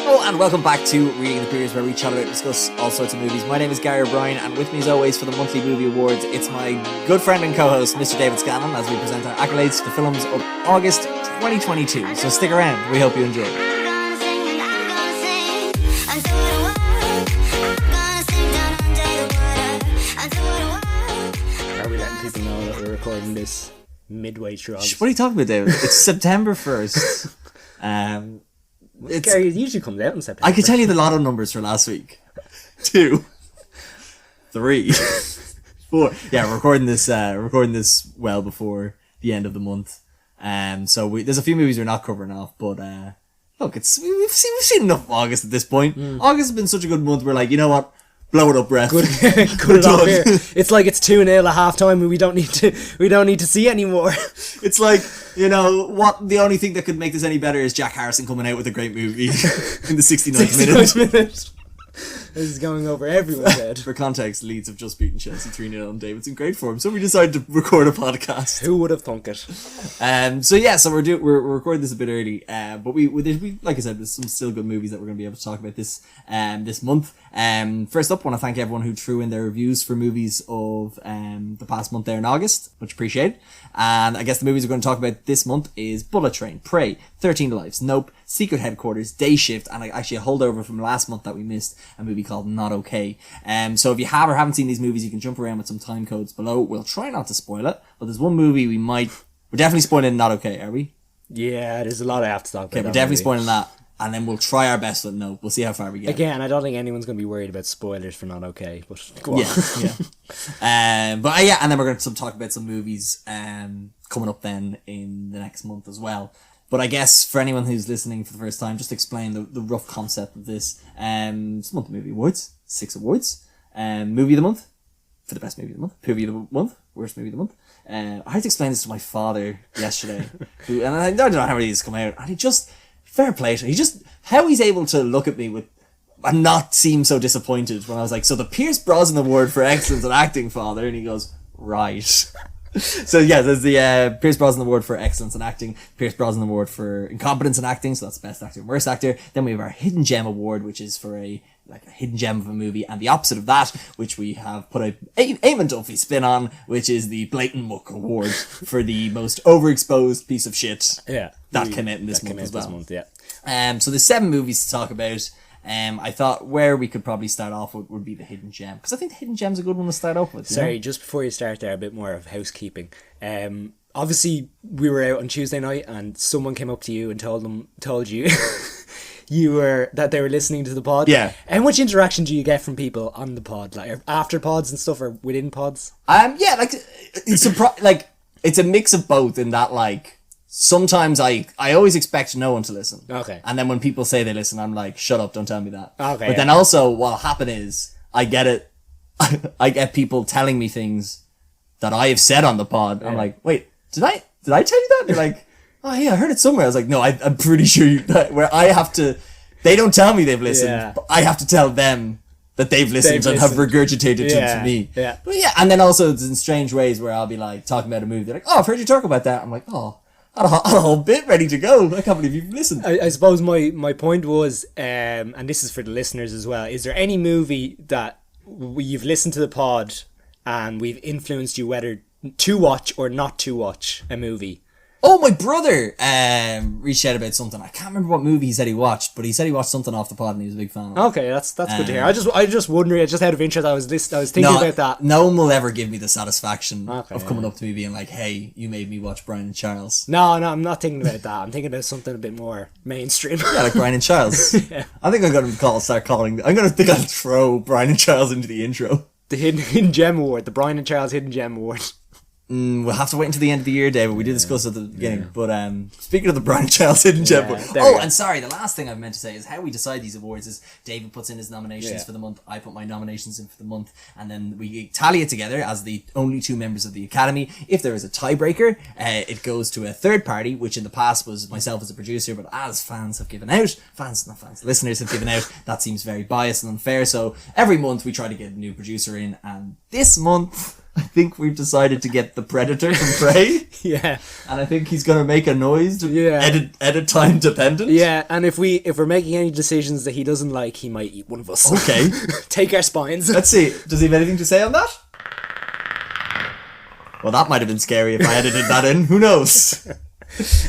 Hello and welcome back to Reading the Peers, where we chat about and discuss all sorts of movies. My name is Gary O'Brien, and with me as always for the monthly movie awards, it's my good friend and co-host, Mr. David Scanlon, as we present our accolades to the films of August 2022. So stick around, we hope you enjoy. Are we letting people know that we're recording this midway through August? What are you talking about, David? It's September 1st. Gary, it usually comes out in September. I could tell you the lotto numbers for last week. 2, 3, 4. Yeah, we're recording this well before the end of the month. So there's a few movies we're not covering off, but look, we've seen enough of August at this point. August has been such a good month. We're like, you know what? Blow it up, ref. Good it off here. It's like it's 2-0 at half time and we don't need to see anymore. It's like, you know, what the only thing that could make this any better is Jack Harrison coming out with a great movie in the 69th minute. This is going over everyone's head. For context, Leeds have just beaten Chelsea 3-0 and David's in great form, so we decided to record a podcast. Who would have thunk it? So we're recording this a bit early, but we like I said, there's some still good movies that we're going to be able to talk about this month. First up, I want to thank everyone who threw in their reviews for movies of the past month there in August, much appreciated. And I guess the movies we're going to talk about this month is Bullet Train, Prey, 13 Lives, Nope, Secret Headquarters, Day Shift, and actually a holdover from last month that we missed, a movie called Not Okay. So if you have or haven't seen these movies, you can jump around with some time codes below. We'll try not to spoil it, but there's one movie we're definitely spoiling Not Okay, are we? Yeah, there's a lot I have to talk about. Okay, we're definitely spoiling that, and then we'll try our best with Nope. We'll see how far we get. Again, I don't think anyone's going to be worried about spoilers for Not Okay, but go on. And then we're going to talk about some movies coming up then in the next month as well. But I guess for anyone who's listening for the first time, just explain the rough concept of this. It's monthly movie awards, 6 awards. Movie of the month for the best movie of the month. Movie of the month, worst movie of the month. I had to explain this to my father yesterday, and I don't know how many of these come out. And he just, fair play to him. How he's able to look at me and not seem so disappointed when I was like, so the Pierce Brosnan Award for Excellence in Acting, father, and he goes, right. So yeah, there's the Pierce Brosnan Award for Excellence in Acting, Pierce Brosnan Award for Incompetence in Acting, so that's Best Actor and Worst Actor. Then we have our Hidden Gem Award, which is for a hidden gem of a movie, and the opposite of that, which we have put a Eamon Duffy spin on, which is the Blatant Muck Award for the most overexposed piece of shit that came out in this month as well. So there's 7 movies to talk about. I thought where we could probably start off with would be the Hidden Gem, because I think the Hidden Gem's a good one to start off with. Sorry, just before you start there, a bit more of housekeeping. Obviously, we were out on Tuesday night, and someone came up to you and told you that they were listening to the pod. Yeah. And how much interaction do you get from people on the pod, like after pods and stuff, or within pods? It's a mix of both in that, like, sometimes I always expect no one to listen. Okay. And then when people say they listen, I'm like, shut up, don't tell me that. Okay. But then also what'll happen is I get people telling me things that I have said on the pod. Yeah. I'm like, wait, did I tell you that? And they're like, oh yeah, I heard it somewhere. I was like, no, I'm pretty sure they don't tell me they've listened, but I have to tell them that they've listened and have regurgitated it to me. Yeah. But yeah, and then also it's in strange ways where I'll be like talking about a movie. They're like, oh, I've heard you talk about that. I'm like, oh, I had a whole bit ready to go. I can't believe you've listened. I suppose my point was, and this is for the listeners as well, is there any movie that you've listened to the pod and we've influenced you whether to watch or not to watch a movie? Oh, my brother reached out about something. I can't remember what movie he said he watched, but he said he watched something off the pod and he was a big fan of it. Okay, that's good to hear. I just wondering, just out of interest, I was thinking about that. No one will ever give me the satisfaction of coming up to me being like, hey, you made me watch Brian and Charles. No, I'm not thinking about that. I'm thinking about something a bit more mainstream. Yeah, like Brian and Charles. Yeah. I think I'm going to throw Brian and Charles into the intro. The Hidden Gem Award, the Brian and Charles Hidden Gem Award. We'll have to wait until the end of the year, David. We did discuss it at the beginning. But speaking of the Brian Charles Hidden Gem Award. Oh, and sorry, the last thing I meant to say is how we decide these awards is David puts in his nominations for the month, I put my nominations in for the month, and then we tally it together as the only 2 members of the Academy. If there is a tiebreaker, it goes to a third party, which in the past was myself as a producer, but as listeners have given out, that seems very biased and unfair. So every month we try to get a new producer in, and this month I think we've decided to get the Predator from Prey. Yeah. And I think he's going to make a noise. Edit time dependent. Yeah, and if we're making any decisions that he doesn't like, he might eat one of us. Okay. Take our spines. Let's see. Does he have anything to say on that? Well, that might have been scary if I edited that in. Who knows?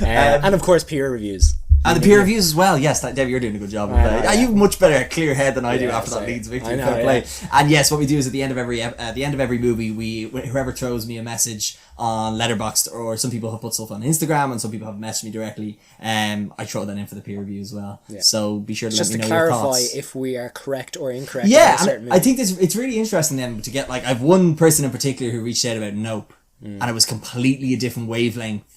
And of course, peer reviews. And the peer reviews as well. Yes, Dave, you're doing a good job of that. You have much better clear head than I do after that Leeds victory. Fair play. And yes, what we do is at the end of every movie, whoever throws me a message on Letterboxd, or some people have put stuff on Instagram and some people have messaged me directly. I throw that in for the peer review as well. Yeah. So be sure to let me know your thoughts. Just to clarify if we are correct or incorrect. Yeah, and I think it's really interesting then to get, like, I've one person in particular who reached out about Nope, and it was completely a different wavelength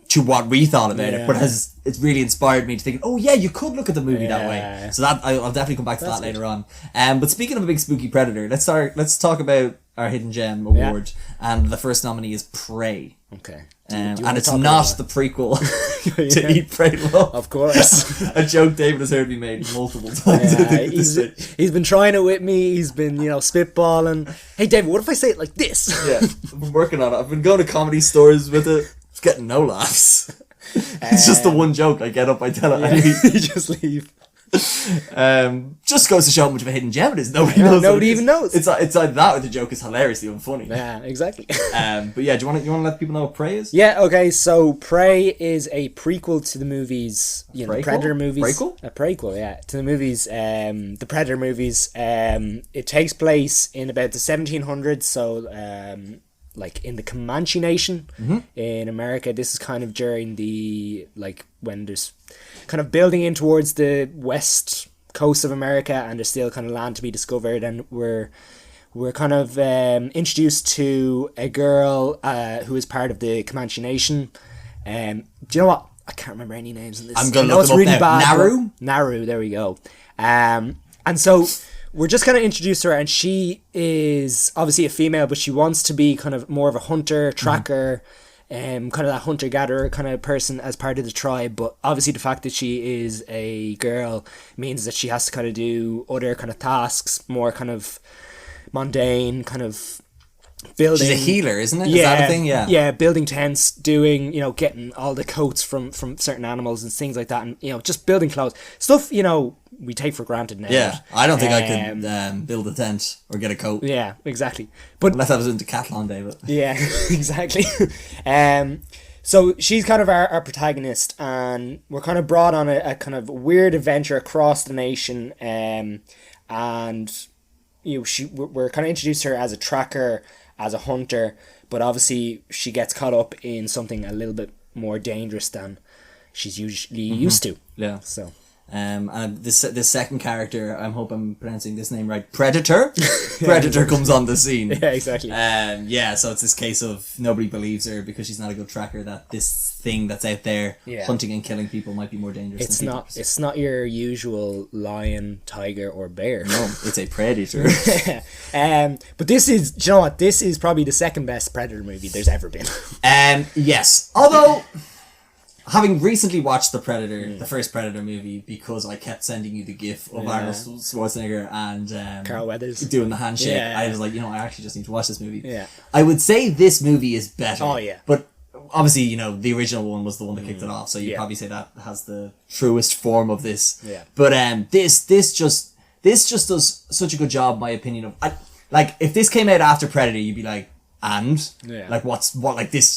to what we thought about it, but it's really inspired me to think, oh yeah, you could look at the movie that way. So that I'll definitely come back to that later on. But speaking of a big spooky predator, let's talk about our Hidden Gem award, and the first nominee is Prey. Okay. And it's not the prequel to Eat, Pray, Love. Of course. A joke David has heard me made multiple times. He's been trying it with me. He's been, spitballing. Hey, David, what if I say it like this? Yeah, I've been working on it. I've been going to comedy stores with it. It's getting no laughs. It's just the one joke. I get up, I tell it, and you just leave. Just goes to show how much of a hidden gem it is. Nobody knows. Nobody even knows. It's either that or the joke is hilariously unfunny. Yeah, exactly. But yeah, do you want to let people know what Prey is? Yeah. Okay. So Prey is a prequel to the movies, the Predator movies. Prequel? A prequel, yeah, to the movies. The Predator movies. It takes place in about the 1700s. So like in the Comanche Nation in America. This is kind of during the, like, when there's kind of building in towards the west coast of America, and there's still kind of land to be discovered, and we're kind of introduced to a girl who is part of the Comanche Nation. Do you know what? I can't remember any names in this. I'm going to look them up now. Naru? Naru, there we go. And so we're just kind of introduced to her, and she is obviously a female, but she wants to be kind of more of a hunter, tracker, kind of that hunter-gatherer kind of person as part of the tribe. But obviously the fact that she is a girl means that she has to kind of do other kind of tasks, more kind of mundane, kind of building. She's a healer, isn't it? Is that a thing? Yeah. Yeah, building tents, doing, getting all the coats from certain animals and things like that, and, just building clothes. Stuff, we take for granted now. Yeah, I don't think I could build a tent or get a coat. Yeah, exactly. But unless I was in Decathlon, David. Yeah, exactly. So she's kind of our protagonist, and we're kind of brought on a kind of weird adventure across the nation, and we're kind of introduced to her as a tracker, as a hunter, but obviously she gets caught up in something a little bit more dangerous than she's usually used to. Yeah. So. And this second character, I hope I'm pronouncing this name right, Predator. Predator comes on the scene. Yeah, exactly. So it's this case of nobody believes her because she's not a good tracker, that this thing that's out there hunting and killing people might be more dangerous. It's not your usual lion, tiger, or bear. No, it's a predator. But this is, do you know what? This is probably the second best Predator movie there's ever been. Yes, although, having recently watched the first Predator movie, because I kept sending you the gif of Arnold Schwarzenegger and Carl Weathers doing the handshake, I was like, I actually just need to watch this movie. Yeah. I would say this movie is better. Oh, yeah. But obviously, the original one was the one that kicked it off, so you'd probably say that has the truest form of this. Yeah. But this just does such a good job, in my opinion, of if this came out after Predator, you'd be like, this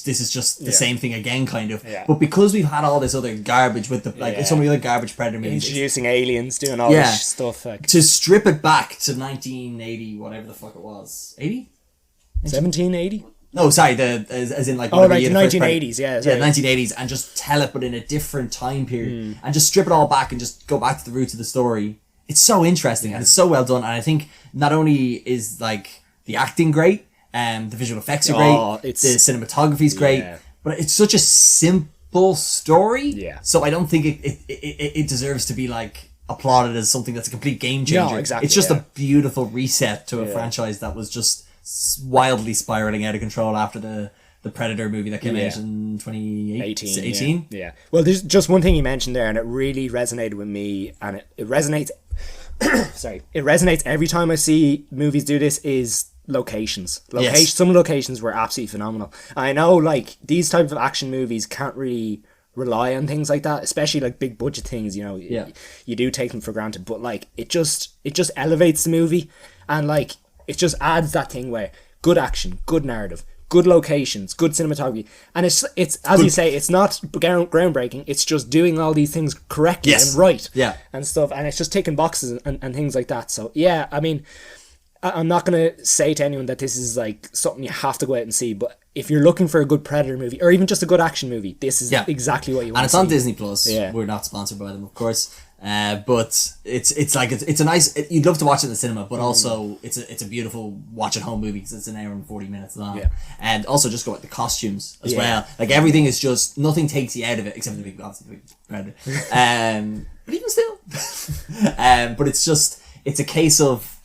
is just the same thing again, kind of. Yeah. But because we've had all this other garbage with so many other garbage Predator movies, introducing aliens, doing all this stuff, to strip it back to 1980, whatever the fuck it was, 80, 1780. No, sorry, as in like the 1980s, yeah, 1980s, and just tell it, but in a different time period, and just strip it all back and just go back to the roots of the story. It's so interesting and it's so well done, and I think not only is the acting great. The visual effects are great. The cinematography is great, but it's such a simple story. Yeah. So I don't think it deserves to be applauded as something that's a complete game changer. No, exactly. It's just a beautiful reset to a franchise that was just wildly spiraling out of control after the Predator movie that came out in 2018. Yeah. Well, there's just one thing you mentioned there, and it really resonated with me, and it resonates. Sorry, it resonates every time I see movies do this. Is locations. Yes. Some locations were absolutely phenomenal. I know, like, these type of action movies can't really rely on things like that, especially like big budget things, you know. Yeah. You do take them for granted, but like it just elevates the movie, and like it just adds that thing where good action, good narrative, good locations, good cinematography, and it's as you say, it's not groundbreaking, it's just doing all these things correctly and right, and stuff, and it's just ticking boxes and things like that. So yeah, I mean, I'm not going to say to anyone that this is like something you have to go out and see, but if you're looking for a good Predator movie or even just a good action movie, this is exactly what you want. And it's on Disney Plus. Yeah. We're not sponsored by them, of course. But it's a nice. You'd love to watch it in the cinema, but also it's a beautiful watch at home movie because it's an hour and 40 minutes long. Yeah. And also just go with the costumes as well. Like everything is just nothing takes you out of it except for the big Predator. But even still, but it's a case of.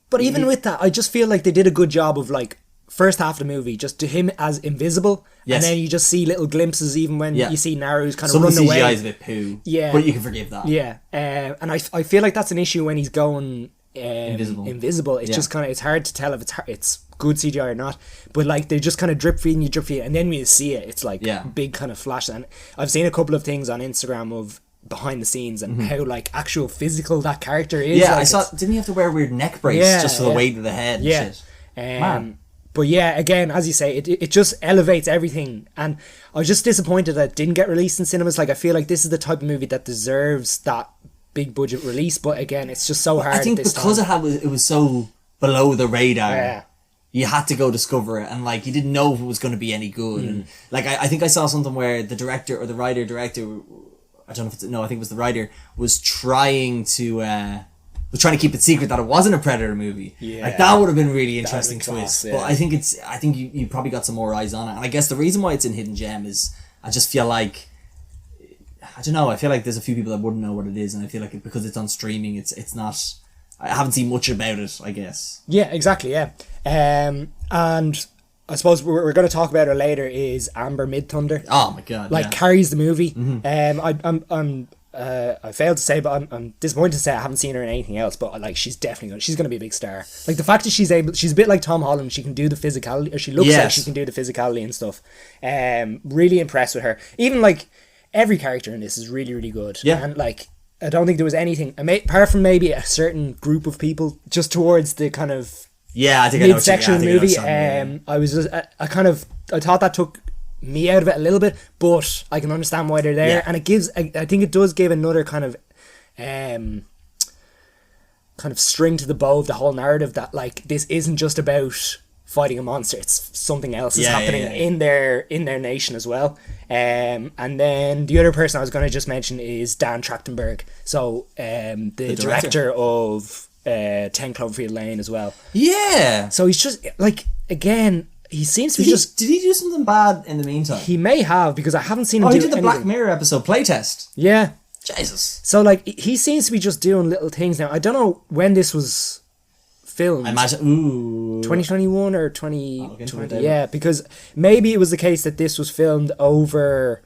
But even with that, I just feel like they did a good job of like first half of the movie, just to him as invisible, and then you just see little glimpses even when you see Naru's kind of run away. Some CGI is a bit poo, but you can forgive that. Yeah, and I feel like that's an issue when he's going invisible. It's just kind of, it's hard to tell if it's good CGI or not, but like they just kind of drip feeding you, and then when you see it, it's like big kind of flash. And I've seen a couple of things on Instagram of behind the scenes and how like actual physical that character is. Yeah, like, I saw. Didn't he have to wear a weird neck brace just for the weight of the head? Yeah. And shit? But yeah, again, as you say, it just elevates everything, and I was just disappointed that it didn't get released in cinemas. Like I feel like this is the type of movie that deserves that big budget release, but again, it's just so hard. I think because it was so below the radar. Yeah. You had to go discover it, and like you didn't know if it was going to be any good. And like I think I saw something where the director or the writer-director, I don't know if it's I think it was the writer, was trying to keep it secret that it wasn't a Predator movie. Yeah, like that would have been really interesting twist. But I think you probably got some more eyes on it, and I guess the reason why it's in Hidden Gem is I just feel like I don't know. I feel like there's a few people that wouldn't know what it is, and I feel like because it's on streaming, it's not. I haven't seen much about it, I guess. Yeah, exactly. Yeah, and I suppose we're going to talk about her later. Is Amber Midthunder? Oh my god! Like carries the movie. I failed to say, but I'm disappointed to say I haven't seen her in anything else. But like, she's definitely she's going to be a big star. Like the fact that she's a bit like Tom Holland. She can do the physicality, or she looks like she can do the physicality and stuff. Really impressed with her. Even like every character in this is really, really good. Yeah, and like I don't think there was anything apart from maybe a certain group of people just towards the kind of I think mid-section of the movie. I was just I thought that took me out of it a little bit, but I can understand why they're there, and it gives. I think it does give another kind of string to the bow of the whole narrative that like this isn't just about fighting a monster; it's something else is happening in their nation as well. And then the other person I was going to just mention is Dan Trachtenberg, so the director of 10 Cloverfield Lane as well. Yeah. So he's just like again. He seems to Did he do something bad in the meantime? He may have, because I haven't seen him do he did the anything. Black Mirror episode playtest. Yeah. Jesus. So, like, he seems to be just doing little things now. I don't know when this was filmed. I imagine, 2021 or 2020. Yeah, because maybe it was the case that this was filmed over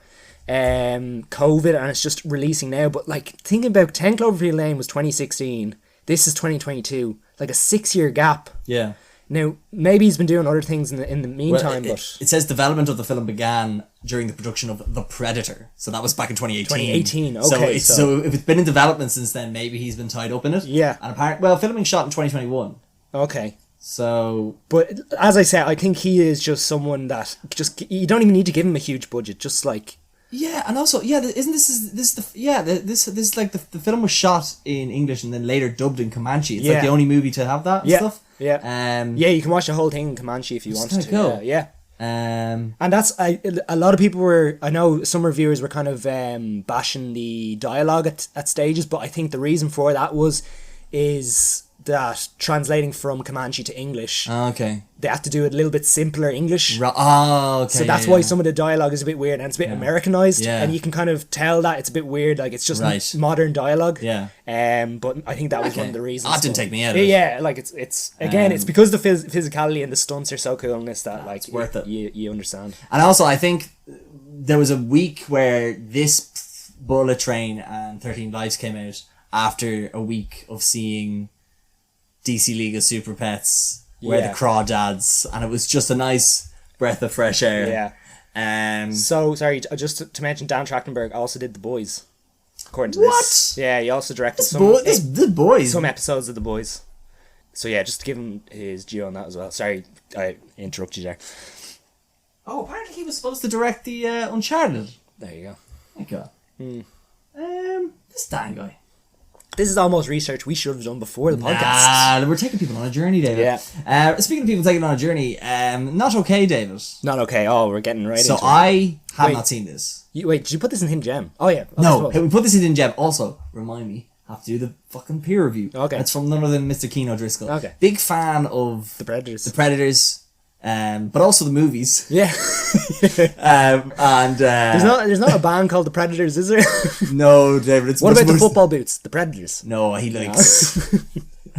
COVID and it's just releasing now. But, like, thinking about 10 Cloverfield Lane was 2016. This is 2022. Like, a 6-year gap. Yeah. Now, maybe he's been doing other things in the meantime, but... It says development of the film began during the production of The Predator. So that was back in 2018. 2018, okay. So if it's been in development since then, maybe he's been tied up in it. Yeah. And apparently, filming shot in 2021. Okay. So... But as I said, I think he is just someone that just... You don't even need to give him a huge budget, just like... Yeah, and also, isn't this like the film was shot in English and then later dubbed in Comanche. It's like the only movie to have that and stuff. Yeah. You can watch the whole thing in Comanche if you want to. Cool. Yeah. And that's a lot of people were. I know some reviewers were kind of bashing the dialogue at stages, but I think the reason for that is that translating from Comanche to English, they have to do it a little bit simpler English. Okay. So that's why some of the dialogue is a bit weird and it's a bit Americanized, and you can kind of tell that it's a bit weird, like it's just modern dialogue. Yeah. But I think that was one of the reasons. That didn't take me out of it. Yeah, like it's again, it's because the physicality and the stunts are so cool in this that like it's worth it. You understand. And also, I think there was a week where this Bullet Train and 13 Lives came out after a week of seeing DC League of Super Pets, where the crawdads, and it was just a nice breath of fresh air. Yeah. So, sorry, just to mention, Dan Trachtenberg also did The Boys, according to this. What? Yeah, he also directed The Boys. some episodes of The Boys. So yeah, just to give him his due on that as well. Sorry, I interrupted you there. Oh, apparently he was supposed to direct the Uncharted. There you go. Thank God. This Dan guy. This is almost research we should have done before the podcast. Nah, we're taking people on a journey, David. Yeah. Speaking of people taking on a journey, not okay, David. Not okay. Oh, we're getting right into it. So I have not seen this. Wait, did you put this in Hidden Gem? Oh, yeah. No, we put this in Hidden Gem. Also, remind me, have to do the fucking peer review. Okay. It's from none other than Mr. Keno Driscoll. Okay. Big fan of The Predators. But also the movies. Yeah. There's not a band called The Predators, is there? No, David. It's what about the football boots? The Predators. No, he likes.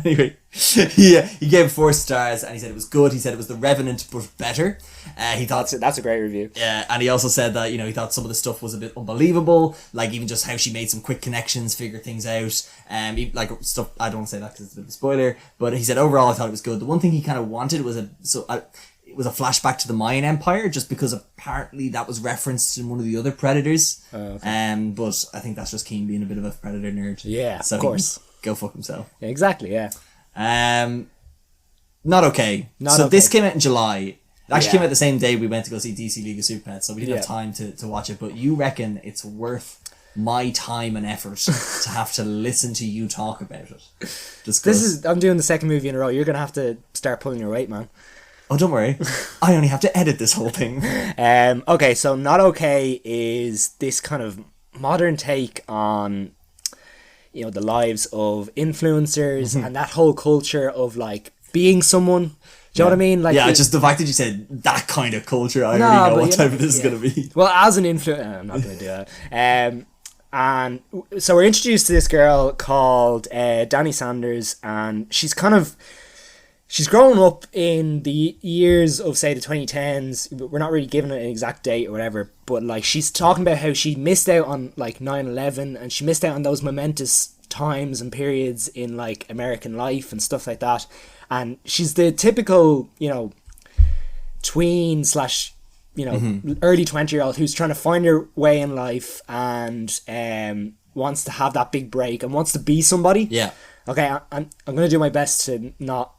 Anyway, he gave it 4 stars, and he said it was good. He said it was The Revenant, but better. He thought that's a great review. Yeah, and he also said that he thought some of the stuff was a bit unbelievable, like even just how she made some quick connections, figure things out, like stuff. I don't want to say that because it's a bit of a spoiler, but he said overall I thought it was good. The one thing he kind of wanted was it was a flashback to the Mayan Empire, just because apparently that was referenced in one of the other Predators. Oh, okay. But I think that's just Keen being a bit of a Predator nerd. Yeah, so of course. Go fuck himself. Yeah, exactly. Yeah. Not okay. This came out in July. It actually came out the same day we went to go see DC League of Super Pets, so we didn't have time to watch it. But you reckon it's worth my time and effort to have to listen to you talk about it? I'm doing the second movie in a row. You're gonna have to start pulling your weight, man. Oh, don't worry. I only have to edit this whole thing. Okay, so Not Okay is this kind of modern take on the lives of influencers and that whole culture of like being someone. Do you know what I mean? Like, just the fact that you said that kind of culture, I already know what type of this is going to be. Well, as an influencer, I'm not going to do that. And so we're introduced to this girl called Dani Sanders, and she's grown up in the years of, say, the 2010s. We're not really given an exact date or whatever, but like she's talking about how she missed out on like 9/11, and she missed out on those momentous times and periods in like American life and stuff like that. And she's the typical, tween / early 20-year-old who's trying to find her way in life and wants to have that big break and wants to be somebody. Yeah. Okay, I'm going to do my best to not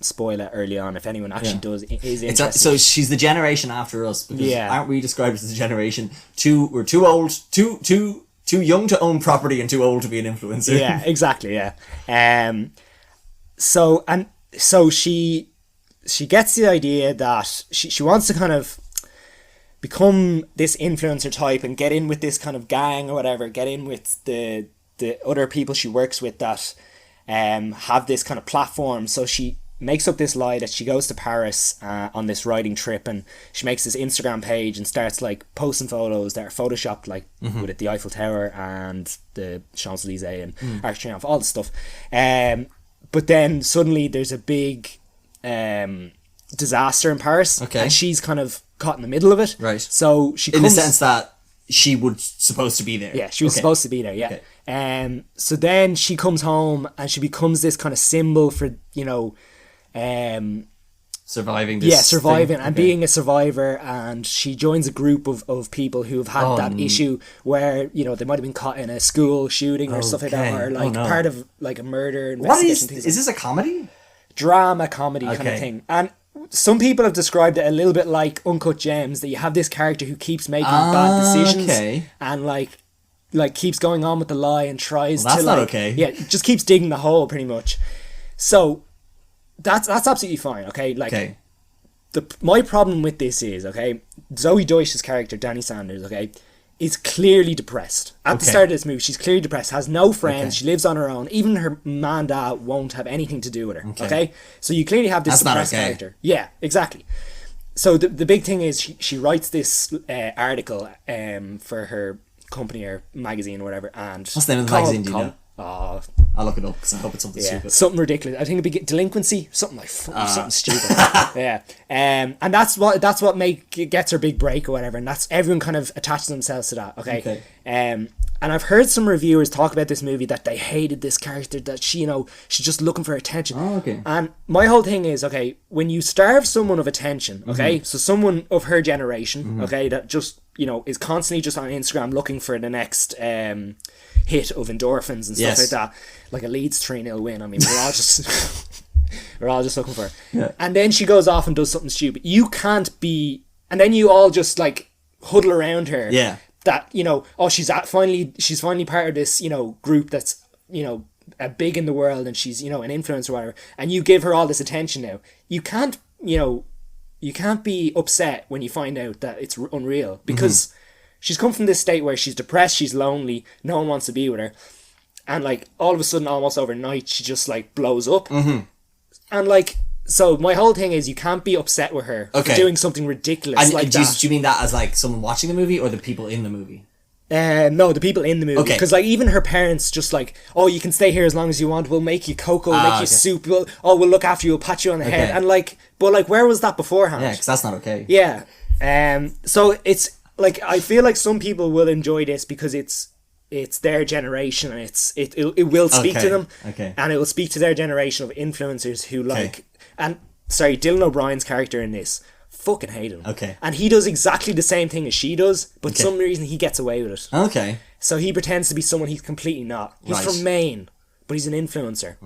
spoil it early on if anyone actually is interested. So she's the generation after us, because aren't we described as a generation we're too old, too young to own property and too old to be an influencer. Yeah, exactly. Yeah. So she gets the idea that she wants to kind of become this influencer type and get in with this kind of gang or whatever, get in with the other people she works with that have this kind of platform. So she makes up this lie that she goes to Paris on this riding trip, and she makes this Instagram page and starts like posting photos that are photoshopped, like with it, the Eiffel Tower and the Champs-Elysees and Arc de Triomphe, all this stuff. But then suddenly there's a big disaster in Paris, and she's kind of caught in the middle of it. Right. So she in the sense that she was supposed to be there. Yeah, she was supposed to be there. Yeah. Okay. So then she comes home and she becomes this kind of symbol for surviving this surviving thing. And being a survivor, and she joins a group of people who have had that issue where they might have been caught in a school shooting or stuff like that, or like part of like a murder investigation. What is this a comedy? Drama comedy kind of thing. And some people have described it a little bit like Uncut Gems, that you have this character who keeps making bad decisions and like keeps going on with the lie and tries that's to not okay. Yeah, just keeps digging the hole pretty much. So that's absolutely fine, okay? Like my problem with this is, okay, Zoe Deutsch's character, Dani Sanders, okay, is clearly depressed. At the start of this movie, she's clearly depressed, has no friends, she lives on her own. Even her man and dad won't have anything to do with her, okay? So you clearly have this depressed character. Yeah, exactly. So the big thing is she writes this article for her company or magazine or whatever. And what's the name of the magazine, do you know? Oh, I'll look it up because I hope it's something yeah, stupid. something ridiculous. I think it'd be delinquency, something like something stupid. Yeah, and that's what gets her big break or whatever, and that's everyone kind of attaches themselves to that. Okay. And I've heard some reviewers talk about this movie that they hated this character, that she's just looking for attention. Oh, okay. And my whole thing is, okay, when you starve someone of attention, okay, so someone of her generation, okay, that just is constantly just on Instagram looking for the next hit of endorphins and stuff like that, like a Leeds 3-0 win. I mean, we're all just we're all just looking for her. Yeah. And then she goes off and does something stupid. You can't be, and then you all just like huddle around her. Yeah. That she's finally part of this group that's big in the world, and she's an influencer or whatever, and you give her all this attention now. You can't be upset when you find out that it's unreal, because she's come from this state where she's depressed, she's lonely, no one wants to be with her, and like all of a sudden, almost overnight, she just like blows up, and like. So my whole thing is, you can't be upset with her for doing something ridiculous like that. Do you mean that as like someone watching the movie or the people in the movie? No, the people in the movie. Because like even her parents just like, oh, you can stay here as long as you want. We'll make you cocoa, make you soup. We'll look after you. We'll pat you on the head. And like, but like, where was that beforehand? Yeah, because that's not okay. Yeah. So it's like, I feel like some people will enjoy this because it's their generation, and it will speak to them. And it will speak to their generation of influencers who like. And sorry, Dylan O'Brien's character in this, fucking hate him. And he does exactly the same thing as she does, but for some reason he gets away with it. So he pretends to be someone he's completely not. He's from Maine, but he's an influencer.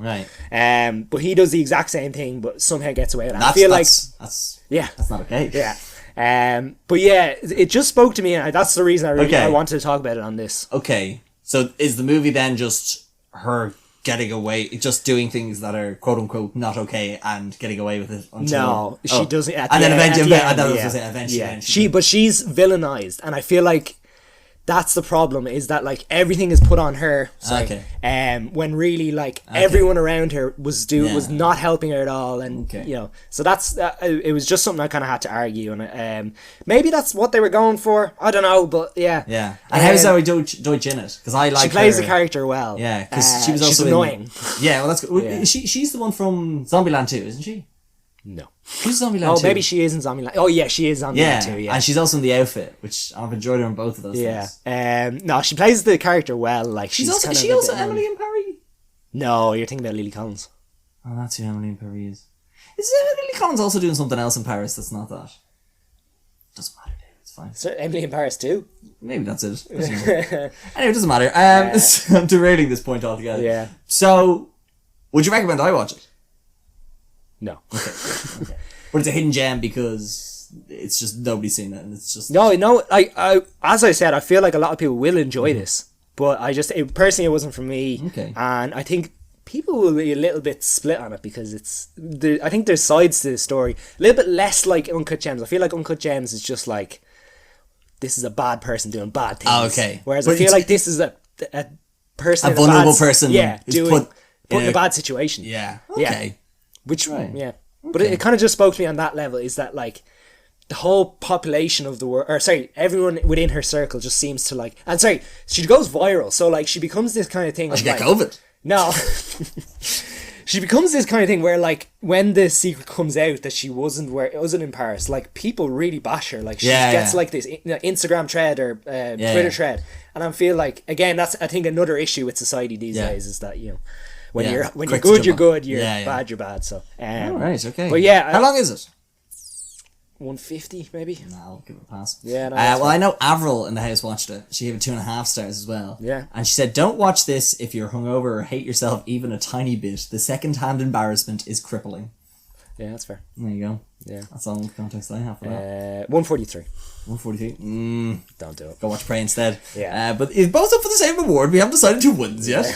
But he does the exact same thing, but somehow gets away with it. I feel that's not okay. But yeah, it just spoke to me, and that's the reason I wanted to talk about it on this. So is the movie then just her getting away, just doing things that are quote unquote not okay and getting away with it until she doesn't, eventually but she's villainized, and I feel like that's the problem, is that like everything is put on her. When really like everyone around her was not helping her at all, and so that's it was just something I kind of had to argue, and maybe that's what they were going for. I don't know, but and how's Zoe Deutsch in it? Because I like she plays her. the character well. Because she was also annoying. Well, that's good. She's the one from Zombieland 2, isn't she? No. She's Zombieland 2. Maybe she is in Zombieland. Oh yeah, she is Zombieland 2, yeah. And she's also in The Outfit, which I've enjoyed her in both of those things. No, she plays the character well. Like is she also Emily in Paris? No, you're thinking about Lily Collins. Oh, that's who Emily in Paris is. Is Lily Collins also doing something else in Paris that's not that? Doesn't matter, dude. It's fine. So Emily in Paris too? Maybe that's it. Anyway, it doesn't matter. I'm derailing this point altogether. Yeah. So, would you recommend I watch it? No. Okay. But it's a hidden gem because it's just nobody's seen it, and it's just no. I as I said, I feel like a lot of people will enjoy this, but personally it wasn't for me. And I think people will be a little bit split on it because I think there's sides to the story a little bit less like Uncut Gems. I feel like Uncut Gems is just like, this is a bad person doing bad things. Whereas I feel like this is a person, a vulnerable person, put in a bad situation. Which, but it kind of just spoke to me on that level, is that like the whole population of the world, everyone within her circle just seems to like, and she goes viral, so like she becomes this kind of thing. She get COVID. No. She becomes this kind of thing where like when the secret comes out that she wasn't in Paris, like people really bash her. Like she gets like this Instagram thread or Twitter thread, and I feel like, again, that's I think another issue with society these days, is that when you're good, you're good. You're bad, you're bad. So, right, okay. But yeah, how long is it? 150 maybe. No, I'll give it a pass. Yeah. No, well, I know Avril in the house watched it. She gave it 2.5 stars as well. Yeah. And she said, "Don't watch this if you're hungover or hate yourself even a tiny bit. The second-hand embarrassment is crippling." Yeah, that's fair. There you go. Yeah. That's all the context I have for that. 143. 143. Don't do it. Go watch Prey instead. Yeah. But it's both up for the same award. We haven't decided who wins yet.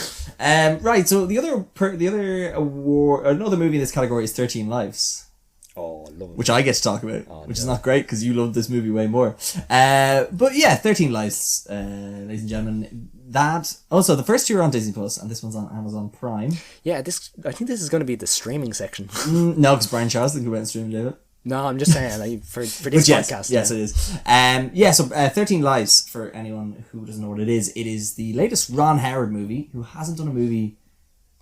Right. So the other award, another movie in this category is 13 Lives. Oh, I love it. Which I get to talk about, which is not great because you love this movie way more. But yeah, 13 Lives, ladies and gentlemen. That also, the first two are on Disney Plus, and this one's on Amazon Prime. Yeah, I think this is going to be the streaming section. No, because Brian Charles didn't go out and stream, David. No, I'm just saying, like, for this podcast. Yes, it is. So 13 Lives, for anyone who doesn't know what it is the latest Ron Howard movie, who hasn't done a movie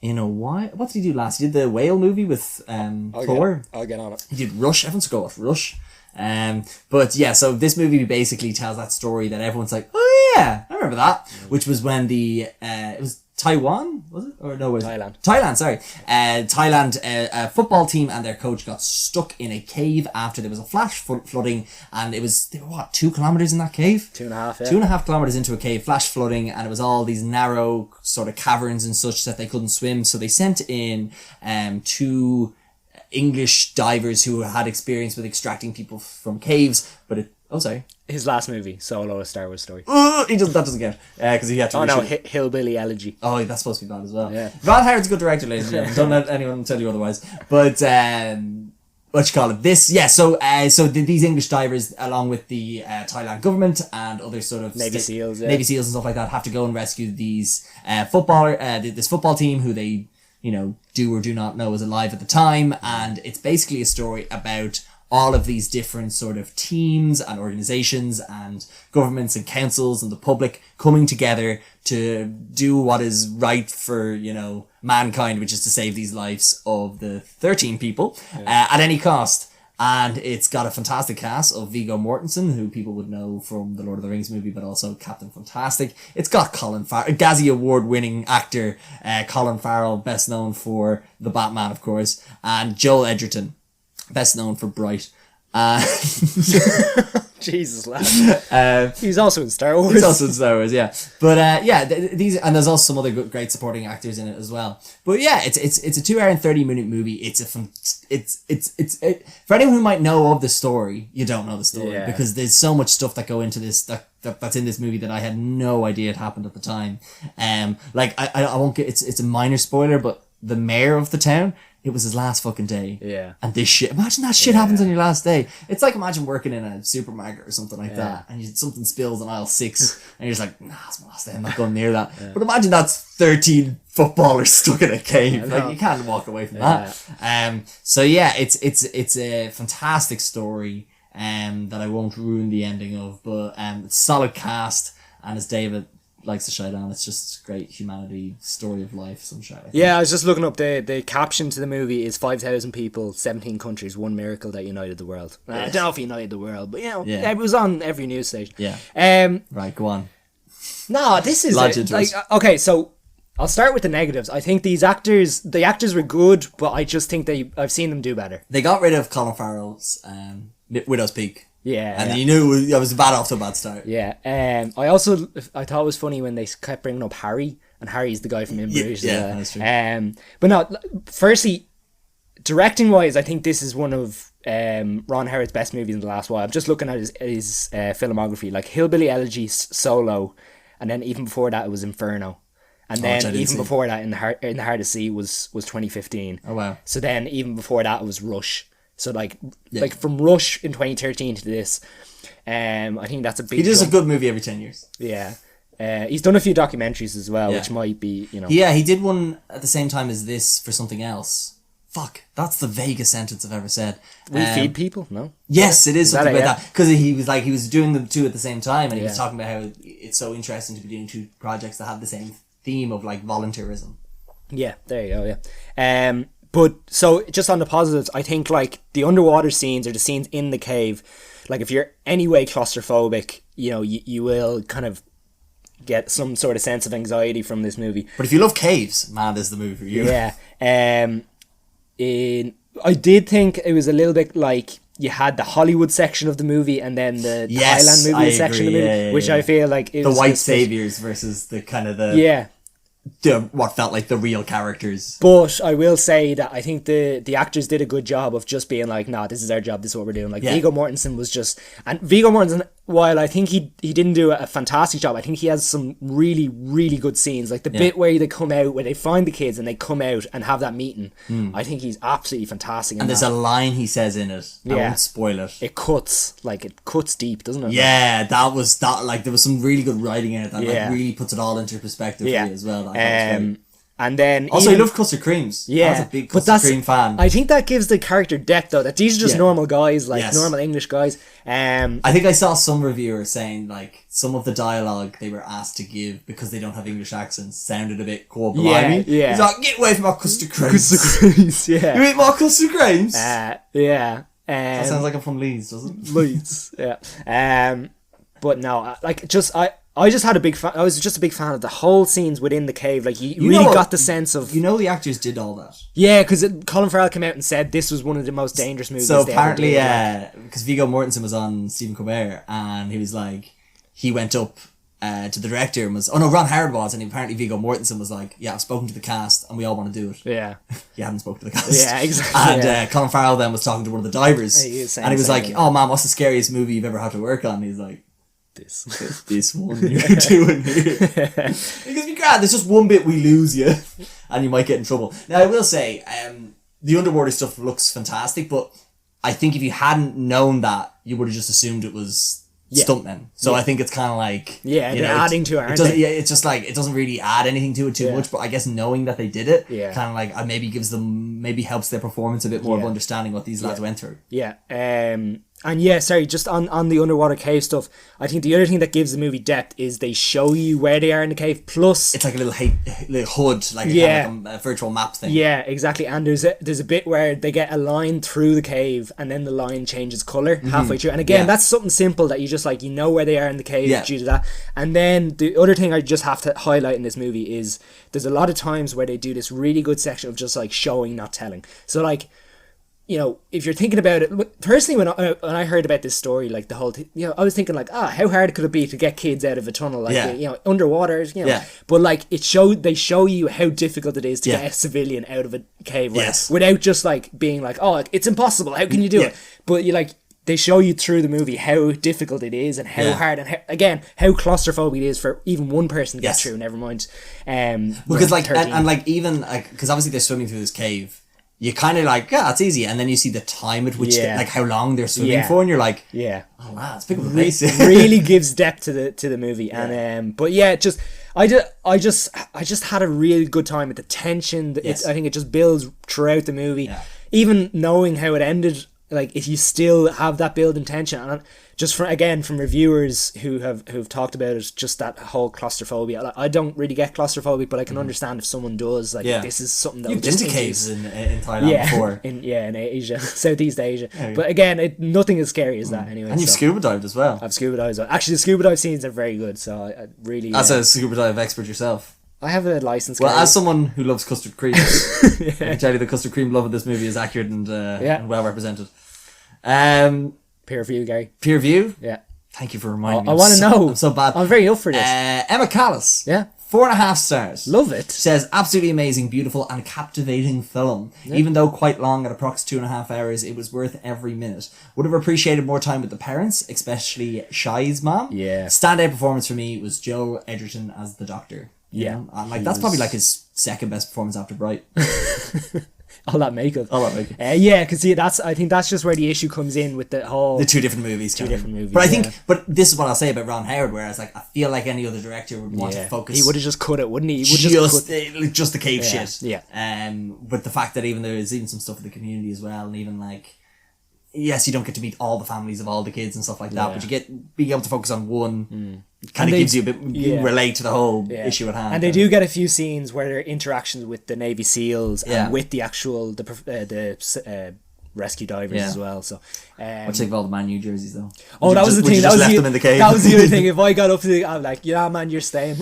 in a while. What did he do last? He did the Whale movie with Thor. I'll get on it. He did Rush. Everyone's go with Rush. But yeah, so this movie basically tells that story that everyone's like, oh yeah, I remember that. Which was when it was Taiwan, was it? Or no, it was Thailand, sorry. Thailand, a football team and their coach got stuck in a cave after there was a flash flooding, and they were 2 kilometers in that cave? 2.5, yeah. 2.5 kilometers into a cave, flash flooding, and it was all these narrow sort of caverns and such that they couldn't swim. So they sent in 2 English divers who had experience with extracting people from caves, but his last movie, Solo: A Star Wars Story. That doesn't count because he had to. Hillbilly Elegy. Oh, that's supposed to be bad as well. Yeah, Ron Howard's a good director, ladies and gentlemen. Don't let anyone tell you otherwise. But what you call it? These English divers, along with the Thailand government and other sort of Navy SEAls and stuff like that, have to go and rescue these this football team who they do or do not know is alive at the time, and it's basically a story about all of these different sort of teams and organizations and governments and councils and the public coming together to do what is right for, mankind, which is to save these lives of the 13 people at any cost. And it's got a fantastic cast of Viggo Mortensen, who people would know from the Lord of the Rings movie, but also Captain Fantastic. It's got Colin Farrell, Gazzie Award-winning actor Colin Farrell, best known for The Batman, of course, and Joel Edgerton, best known for Bright. Jesus, lad. He's also in Star Wars. Yeah. But these, and there's also some other great supporting actors in it as well. But yeah, it's a 2 hour and 30-minute movie. It's for anyone who might know of the story, you don't know the story because there's so much stuff that go into this that's in this movie that I had no idea it happened at the time. I won't get it's a minor spoiler, but the mayor of the town, it was his last fucking day. Yeah. And this shit, imagine that shit happens on your last day. It's like, imagine working in a supermarket or something like that, and something spills on aisle 6, and you're just like, nah, it's my last day, I'm not going near that. But imagine that's 13 footballers stuck in a cave. Like, you can't walk away from that. So yeah, it's a fantastic story, that I won't ruin the ending of, but, it's a solid cast, and as David likes to shout on, it's just great humanity, story of life, some shit. Yeah, I was just looking up, the caption to the movie is 5,000 people, 17 countries, one miracle that united the world. I don't know if he united the world, but it was on every news station. Right, go on. No, this is okay, so I'll start with the negatives. I think the actors were good, but I just think I've seen them do better. They got rid of Colin Farrell's Widow's Peak. Yeah, and you knew I was off to a bad start. Yeah, I thought it was funny when they kept bringing up Harry, and Harry's the guy from In Bruges. Yeah, that's true. But no, firstly, directing wise, I think this is one of Ron Howard's best movies in the last while. I'm just looking at his filmography, like Hillbilly Elegy, Solo, and then even before that it was Inferno, and then even before that in the Heart of Sea was 2015. Oh wow! So then even before that it was Rush. So like from Rush in 2013 to this, I think that's a big. He does a good movie every 10 years. Yeah, he's done a few documentaries as well, which might be Yeah, he did one at the same time as this for something else. Fuck, that's the vaguest sentence I've ever said. We feed people, no? Yes, it is something like that. Because he was doing the 2 at the same time, and he was talking about how it's so interesting to be doing 2 projects that have the same theme of like volunteerism. Yeah, there you go. Yeah. But so just on the positives, I think like the underwater scenes or the scenes in the cave, like if you're anyway claustrophobic, you will kind of get some sort of sense of anxiety from this movie. But if you love caves, man, this is the movie for you. Yeah. I did think it was a little bit like you had the Hollywood section of the movie and then the Thailand movie section of the movie, which I feel like is the white saviors versus the kind of what felt like the real characters. But I will say that I think the actors did a good job of just being like, nah, this is our job, this is what we're doing. Like Viggo Mortensen was just, and Viggo Mortensen, while I think he didn't do a fantastic job, I think he has some really, really good scenes. Like the bit where they come out, where they find the kids and they come out and have that meeting. I think he's absolutely fantastic. And there's a line he says in it. I won't spoil it. It cuts deep, doesn't it? Yeah, there was some really good writing in it that really puts it all into perspective for you as well. And And then Also, he loved custard creams. Yeah, I was a big custard cream fan. I think that gives the character depth, though. That these are just normal guys, like normal English guys. I think I saw some reviewer saying like some of the dialogue they were asked to give because they don't have English accents sounded a bit cool. Yeah. He's like, get away from our custard creams. Custard creams, yeah. You eat more custard creams? Yeah. That sounds like I'm from Leeds, doesn't it? Leeds, yeah. But no, like I just had a big fan. I was just a big fan of the whole scenes within the cave. Like you really got the sense of. You know, the actors did all that. Yeah, because Colin Farrell came out and said this was one of the most dangerous movies. So they apparently, ever did. because Viggo Mortensen was on Stephen Colbert, and he was like, he went up to the director and was, Ron Howard was, and apparently Viggo Mortensen was like, yeah, I've spoken to the cast, and we all want to do it. Yeah. You haven't spoken to the cast. Yeah, exactly. And Colin Farrell then was talking to one of the divers, and he was like, oh man, what's the scariest movie you've ever had to work on? And he's like, this one you're doing here. Because we can't, there's just one bit we lose you and you might get in trouble. Now I will say, the underwater stuff looks fantastic, but I think if you hadn't known that, you would have just assumed it was stuntmen. So I think it's kind of like, they're adding to it, Yeah, it's just like, it doesn't really add anything to it too much, but I guess knowing that they did it kind of like maybe helps their performance a bit more of understanding what these lads went through. And just on the underwater cave stuff, I think the other thing that gives the movie depth is they show you where they are in the cave, plus it's like a little HUD, like a virtual map thing. Yeah, exactly. And there's a bit where they get a line through the cave and then the line changes colour halfway through. And again, that's something simple that you just like, you know where they are in the cave due to that. And then the other thing I just have to highlight in this movie is there's a lot of times where they do this really good section of just like showing, not telling. So like, you know, if you're thinking about it, personally, when I heard about this story, like the whole thing, you know, I was thinking like, how hard could it be to get kids out of a tunnel, like, you know, underwater, you know, but like they show you how difficult it is to get a civilian out of a cave, without just like being like, oh, it's impossible, how can you do it? But you like, they show you through the movie how difficult it is and how hard and how claustrophobic it is for even one person to get through. Never mind, because like and like even like because obviously they're swimming through this cave. You kind of like, it's easy, and then you see the time at which, like how long they're swimming for, and you're like, oh wow, it's big of a pace. Really gives depth to the movie, and but I just had a really good time with the tension. I think it just builds throughout the movie, even knowing how it ended. Like if you still have that build-in tension, and just from reviewers who've talked about it, just that whole claustrophobia. I don't really get claustrophobic, but I can understand if someone does. Like this is something that you've been to caves in Thailand before. in Asia, Southeast Asia. But again, nothing as scary as that anyway. And you've scuba dived as well. I've scuba dived. Actually, the scuba dive scenes are very good. So I really as a scuba dive expert yourself. I have a license. Well, as someone who loves custard cream, I can tell you the custard cream love of this movie is accurate and well represented. Peer review, Gary. Peer review? Yeah. Thank you for reminding me. I want to know. I'm so bad. I'm very up for this. Emma Callis. Yeah. 4.5 stars. Love it. Says, absolutely amazing, beautiful and captivating film. Yeah. Even though quite long at approx 2.5 hours, it was worth every minute. Would have appreciated more time with the parents, especially Shai's mom. Yeah. Standout performance for me was Joe Edgerton as the doctor. Yeah. And like that's probably like his second best performance after Bright. All that makeup. Yeah, because I think that's just where the issue comes in with the two different movies. But I think, but this is what I'll say about Ron Howard, whereas like I feel like any other director would want to focus. He would have just cut it, wouldn't he? Just the cave shit. Yeah. But the fact that even there's even some stuff in the community as well, and even like, yes, you don't get to meet all the families of all the kids and stuff like that, but you get being able to focus on one. Kind of gives you a bit relate to the whole issue at hand. And they do get a few scenes where there are interactions with the Navy SEALs and with the actual the rescue divers as well. So, what do you think of all the Man U jerseys though? That was the thing. That was left them in the cave. That was the other thing. If I got up to the, I'm like, yeah, man, you're staying.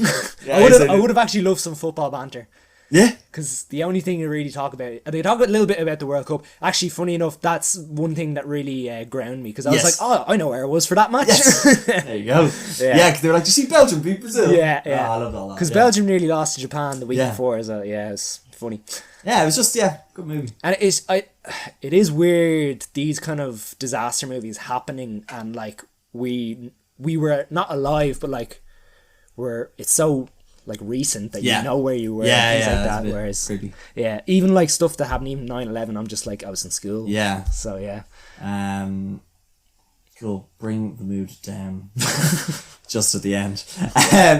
I would have actually loved some football banter. Yeah. Because the only thing they really talk about, they talk a little bit about the World Cup. Actually, funny enough, that's one thing that really ground me. Because I was like, oh, I know where I was for that match. Yes. There you go. Yeah, because they were like, did you see Belgium beat Brazil? Yeah. Oh, I loved all that. Because Belgium nearly lost to Japan the week before. So, it's funny. Yeah, it was just, good movie. And it is weird, these kind of disaster movies happening, and like, we were not alive, but like, it's so like recent that you know where you were and things like that, whereas creepy. Even like stuff that happened, even 9/11, I'm just like, I was in school, so You'll bring the mood down. Just at the end.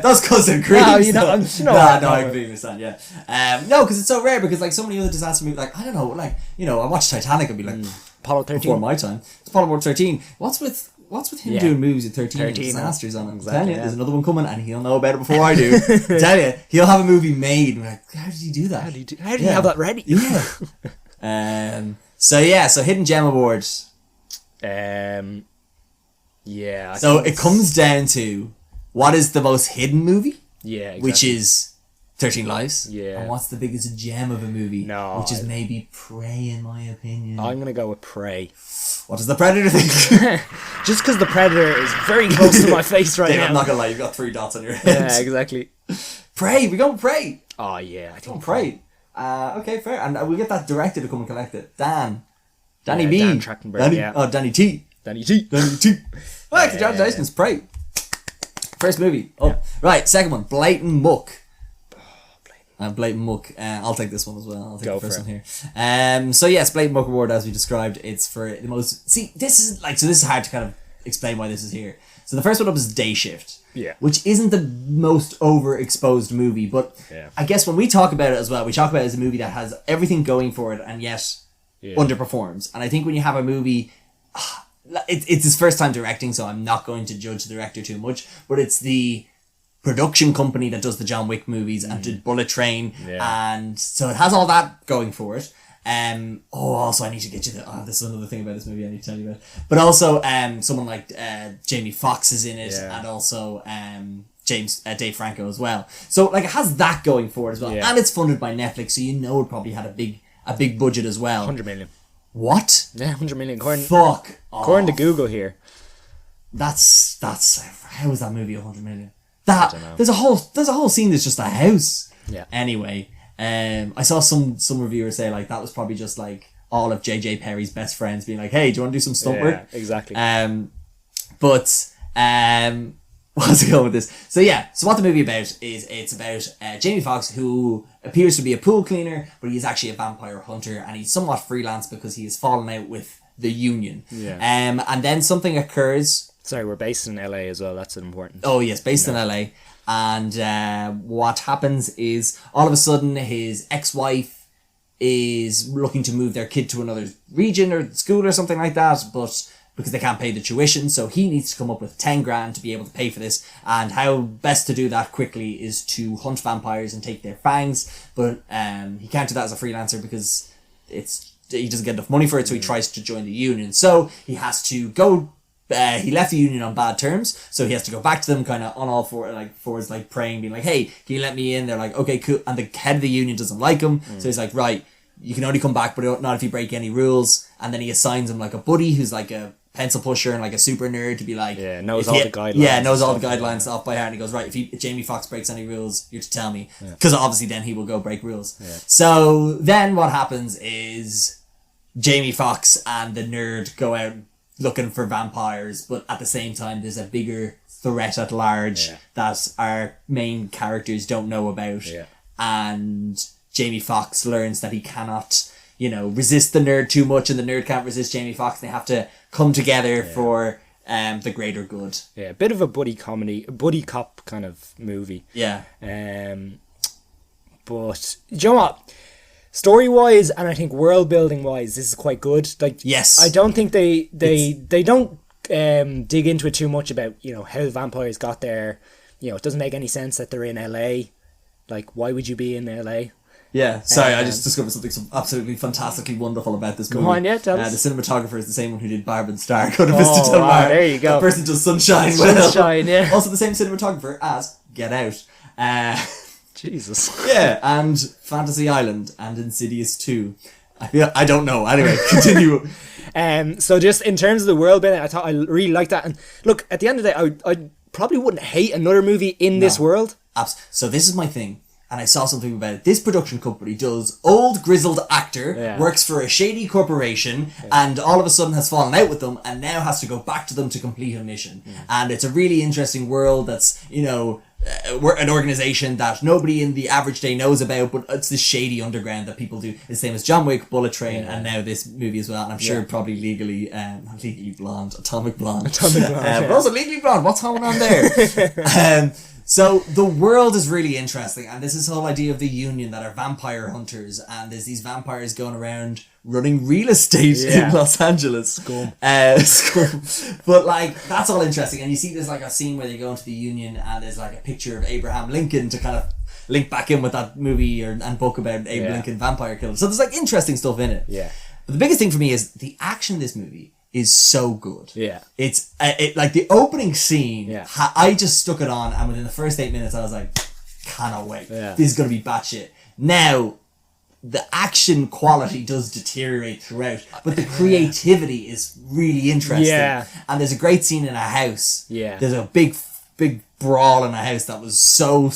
Those cause of grief. No, I completely understand, yeah. No, because it's so rare, because like so many other disaster movies, like, I don't know, like, you know, I watched Titanic and be like, Apollo 13. before my time. It's Apollo 13. What's with him doing movies at 13 disasters on it? Exactly, There's another one coming, and he'll know about it before I do. Tell you, he'll have a movie made. And we're like, how did he do that? How did he have that ready? Yeah. So Hidden Gem Awards. Yeah. So it comes down to what is the most hidden movie? Yeah, exactly. Which is 13 Lives. Yeah. And what's the biggest gem of a movie? No. Which is maybe Prey, in my opinion. I'm going to go with Prey. What does the Predator think? Just because the Predator is very close to my face right Dave, now. I'm not going to lie, you've got 3 dots on your head. Yeah, exactly. Prey, we're going Prey. Oh, yeah. I think Prey. Okay, fair. And we'll get that director to come and collect it. Danny B. Dan Trachtenberg, Danny T. Danny T. Well, congratulations, Prey. First movie. Oh, right. Second one, Blatant Muck. Blatant Muck. I'll take this one as well. I'll take the first one here. So yes, Blatant Muck Award, as we described, it's for the most. See, this is hard to kind of explain why this is here. So the first one up is Day Shift. Yeah. Which isn't the most overexposed movie, but I guess when we talk about it as well, we talk about it as a movie that has everything going for it and yet underperforms. And I think when you have a movie. It's his first time directing, so I'm not going to judge the director too much, but it's the production company that does the John Wick movies and did Bullet Train, and so it has all that going for it. Also I need to get you this is another thing about this movie I need to tell you about. But also someone like Jamie Foxx is in it, and also Dave Franco as well. So like it has that going for it as well, and it's funded by Netflix, so you know it probably had a big budget as well. 100 million. What? Yeah, 100 million. According to Google here. That's how is that movie 100 million? There's a whole scene that's just a house. Yeah. Anyway, I saw some reviewers say like that was probably just like all of JJ Perry's best friends being like, hey, do you want to do some stunt work? Yeah, exactly. What's it going with this? So what the movie about is it's about Jamie Foxx, who appears to be a pool cleaner, but he's actually a vampire hunter, and he's somewhat freelance because he has fallen out with the union. Yeah. And then something occurs. Sorry, we're based in LA as well. That's important. Oh yes, based in LA. And what happens is all of a sudden his ex-wife is looking to move their kid to another region or school or something like that, but because they can't pay the tuition, so he needs to come up with 10 grand to be able to pay for this. And how best to do that quickly is to hunt vampires and take their fangs, but he can't do that as a freelancer because he doesn't get enough money for it, so he tries to join the union. So he has to go. He left the union on bad terms, so he has to go back to them kind of on all fours, like praying, being like, hey, can you let me in? They're like, okay, cool. And the head of the union doesn't like him, so he's like, right, you can only come back, but not if you break any rules. And then he assigns him like a buddy who's like a pencil pusher and like a super nerd to be like, knows all the guidelines. Knows all the guidelines off by heart. And he goes, right, if Jamie Foxx breaks any rules, you're to tell me, because obviously then he will go break rules. So then what happens is Jamie Foxx and the nerd go out looking for vampires, but at the same time there's a bigger threat at large that our main characters don't know about, and Jamie Foxx learns that he cannot resist the nerd too much, and the nerd can't resist Jamie Foxx. They have to come together for the greater good. A bit of a buddy comedy, a buddy cop kind of movie. But you know what, story wise and I think world building wise, this is quite good. Like, yes, I don't think they don't dig into it too much about how the vampires got there. It doesn't make any sense that they're in LA. Like, why would you be in LA? Yeah, sorry, I just discovered something absolutely fantastically wonderful about this movie. Go on, tell us. The cinematographer is the same one who did Barb and Star. Go to Mr. Del Mar. There you go. That person does Sunshine. Sunshine, yeah. Also the same cinematographer as Get Out. Jesus. Yeah, and Fantasy Island and Insidious 2. I don't know. Anyway, continue. So just in terms of the world building, I really like that. And look, at the end of the day, I probably wouldn't hate another movie in this world. So this is my thing. and I saw something about it. This production company does old grizzled actor, works for a shady corporation, and all of a sudden has fallen out with them, and now has to go back to them to complete a mission. And it's a really interesting world that's, you know, we're an organization that nobody in the average day knows about, but it's the shady underground that people do. It's the same as John Wick, Bullet Train, and now this movie as well. And I'm sure probably not Legally Blonde, Atomic Blonde. But also Legally Blonde. What's going on there? So the world is really interesting, and this is the whole idea of the Union that are vampire hunters, and there's these vampires going around running real estate in Los Angeles. Scum. But like, that's all interesting, and you see there's like a scene where they go into the Union, and there's like a picture of Abraham Lincoln to kind of link back in with that movie and book about Abe Lincoln vampire killer. So there's like interesting stuff in it. Yeah. But the biggest thing for me is the action in this movie is so good. Yeah. It's like the opening scene, I just stuck it on, and within the first 8 minutes I was like, cannot wait. This is going to be batshit. Now, the action quality does deteriorate throughout, but the creativity is really interesting. Yeah. And there's a great scene in a house. Yeah. There's a big brawl in a house that was so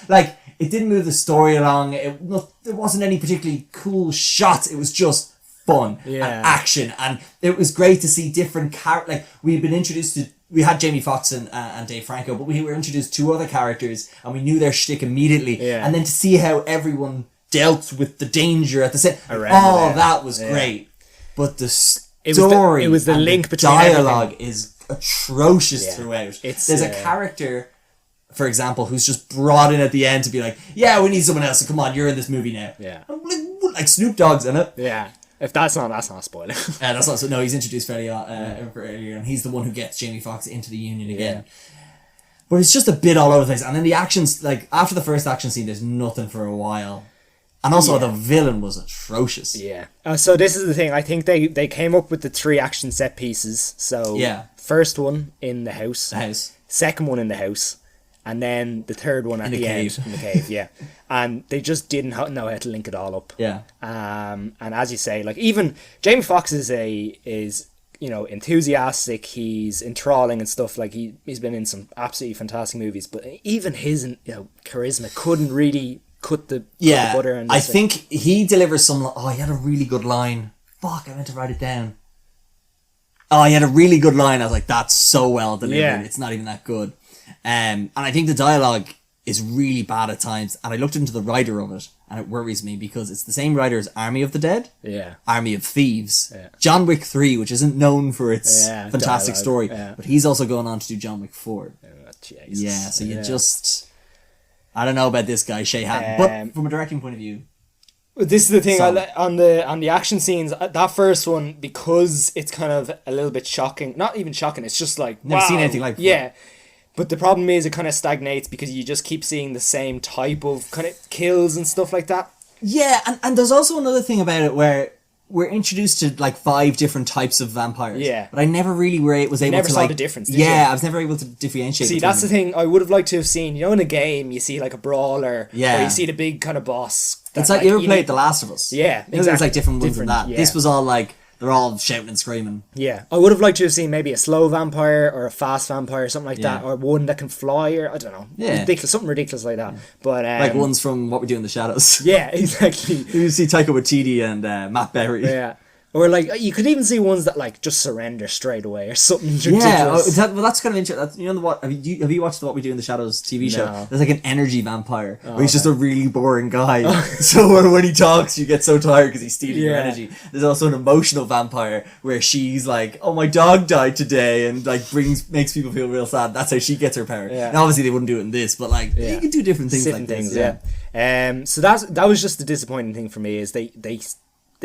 like, it didn't move the story along. There wasn't any particularly cool shots. It was just fun and action, and it was great to see different characters. Like, we had Jamie Foxx and Dave Franco, but we were introduced to other characters, and we knew their shtick immediately. And then to see how everyone dealt with the danger at the same, that was great. But the story, it was the link between dialogue is atrocious throughout. There's a character, for example, who's just brought in at the end to be like, yeah, we need someone else, so come on, you're in this movie now. Yeah. Like Snoop Dogg's in it. Yeah. If that's not a spoiler. That's not. So no, he's introduced fairly earlier, and he's the one who gets Jamie Foxx into the Union again. But it's just a bit all over the place, and then the actions, like after the first action scene, there's nothing for a while, and also the villain was atrocious. Yeah. So this is the thing. I think they came up with the 3 action set pieces. So first one in the house, second one in the house, and then the third one at the end in the cave. Yeah. And they just didn't know how to link it all up. Yeah. And as you say, like, even Jamie Foxx is you know, enthusiastic, he's enthralling and stuff. Like, he's been in some absolutely fantastic movies, but even his, you know, charisma couldn't really cut the butter. And I think he delivers some. He had a really good line. Fuck, I meant to write it down. He had a really good line. I was like, that's so well delivered. Yeah. It's not even that good. And I think the dialogue is really bad at times, and I looked into the writer of it, and it worries me because it's the same writer as Army of the Dead, Army of Thieves, John Wick 3, which isn't known for its fantastic story, but he's also going on to do John Wick 4. So you just, I don't know about this guy, Shay Hatton, but from a directing point of view, this is the thing, on the action scenes, that first one, because it's kind of a little bit shocking, not even shocking, it's just like, never seen anything like before. Yeah. But the problem is it kind of stagnates because you just keep seeing the same type of kind of kills and stuff like that. Yeah, and there's also another thing about it where we're introduced to like 5 different types of vampires. Yeah. But I never really was able to never saw the difference, did you? I was never able to differentiate. See, that's the thing I would have liked to have seen. You know, in a game, you see like a brawler, or you see the big kind of boss. It's like, you ever played The Last of Us? Yeah, exactly. There's like different ones than that. Yeah. This was all like, they're all shouting and screaming. Yeah. I would have liked to have seen maybe a slow vampire or a fast vampire or something like that, or one that can fly, or I don't know. Yeah. Ridiculous, something ridiculous like that. But like ones from What We Do in the Shadows. Yeah, exactly. You see Taika Waititi and Matt Berry. Yeah. Or like, you could even see ones that like just surrender straight away or something ridiculous. Yeah, that's kind of interesting. You know what? Have you watched the What We Do in the Shadows TV show? There's like an energy vampire where he's just a really boring guy. So when he talks, you get so tired because he's stealing your energy. There's also an emotional vampire where she's like, "Oh, my dog died today," and like makes people feel real sad. That's how she gets her power. Yeah. Now, obviously, they wouldn't do it in this, but like you can do different things like this. So that was just the disappointing thing for me is they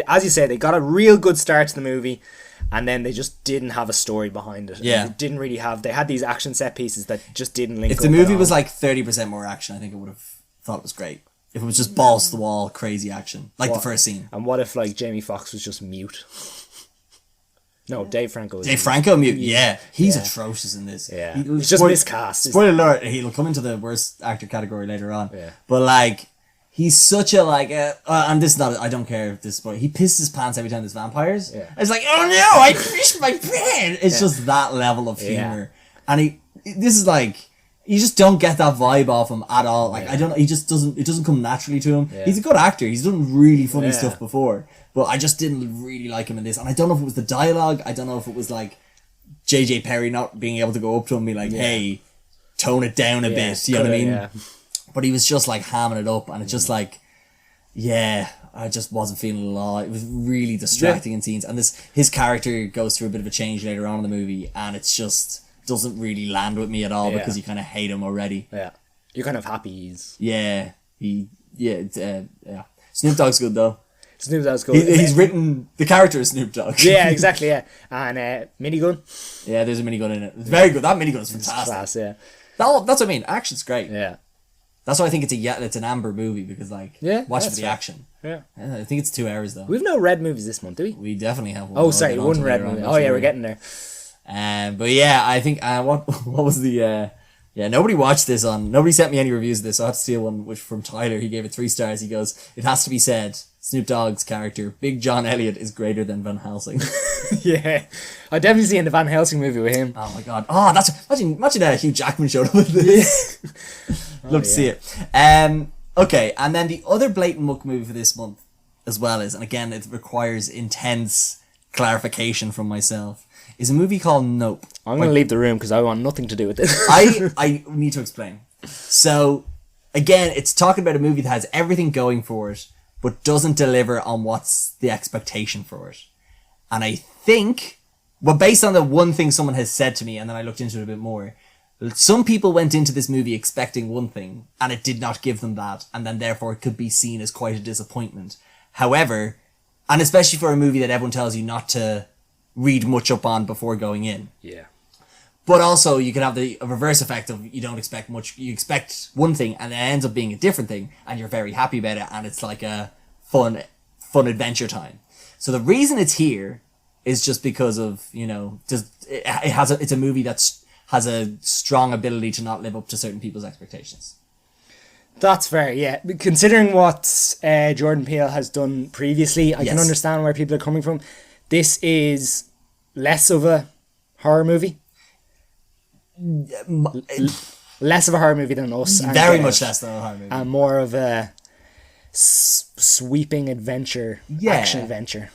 as you say, they got a real good start to the movie, and then they just didn't have a story behind it. Yeah. They didn't really have... They had these action set pieces that just didn't link up. If the movie was like 30% more action, I think I would have thought it was great. If it was just balls to the wall, crazy action. Like the first scene. And what if like Jamie Foxx was just mute? No, Dave Franco. Dave Franco mute, yeah. He's atrocious in this. Yeah. He's just miscast. Spoiler alert, he'll come into the worst actor category later on. Yeah. But like... He's such a and this is not, I don't care if this is, but he pisses his pants every time there's vampires. Yeah. It's like, oh no, I finished my pen. It's just that level of humor. And this is like, you just don't get that vibe off him at all. Like, I don't know, he just doesn't, it doesn't come naturally to him. He's a good actor. He's done really funny stuff before, but I just didn't really like him in this. And I don't know if it was the dialogue. I don't know if it was like JJ Perry not being able to go up to him and be like, hey, tone it down a bit. You know what I mean? Yeah. But he was just like hamming it up, and it's just like, I just wasn't feeling it at all. It was really distracting in scenes. And his character goes through a bit of a change later on in the movie, and it's just doesn't really land with me at all because you kind of hate him already. Yeah. You're kind of happy he's... Yeah. Snoop Dogg's good though. Snoop Dogg's good. He's written... The character is Snoop Dogg. Yeah, exactly, yeah. And minigun. Yeah, there's a minigun in it. It's very good. That minigun is fantastic. It's class, yeah. That's what I mean. Action's great. Yeah. That's why I think it's an Amber movie, because watch it for the action. Yeah. I think it's 2 hours though. We've no red movies this month, do we? We definitely have one. Oh, sorry, one red movie. Oh yeah, we're getting there. But yeah, I think what was the nobody sent me any reviews of this, so I have to steal one which from Tyler. He gave it 3 stars. He goes, "It has to be said, Snoop Dogg's character, Big John Elliott, is greater than Van Helsing." Yeah, I definitely seen the Van Helsing movie with him. Oh my god! Oh, that's imagine Hugh Jackman showed up with this. Love to see it. Okay, and then the other blatant muck movie for this month as well is, and again it requires intense clarification from myself, is a movie called Nope. I'm going to leave the room because I want nothing to do with this. I need to explain. So, again, it's talking about a movie that has everything going for it, but doesn't deliver on what's the expectation for it. And I think, based on the one thing someone has said to me, and then I looked into it a bit more, some people went into this movie expecting one thing, and it did not give them that, and then therefore it could be seen as quite a disappointment. However, and especially for a movie that everyone tells you not to read much up on before going in. Yeah. But also, you can have the reverse effect of you don't expect much. You expect one thing, and it ends up being a different thing, and you're very happy about it, and it's like a fun adventure time. So the reason it's here is just because of, it's a movie has a strong ability to not live up to certain people's expectations. That's fair, yeah. Considering what Jordan Peele has done previously, I can understand where people are coming from. This is less of a horror movie. Less of a horror movie than Us. Very much less than a horror movie. And more of a sweeping adventure, action adventure.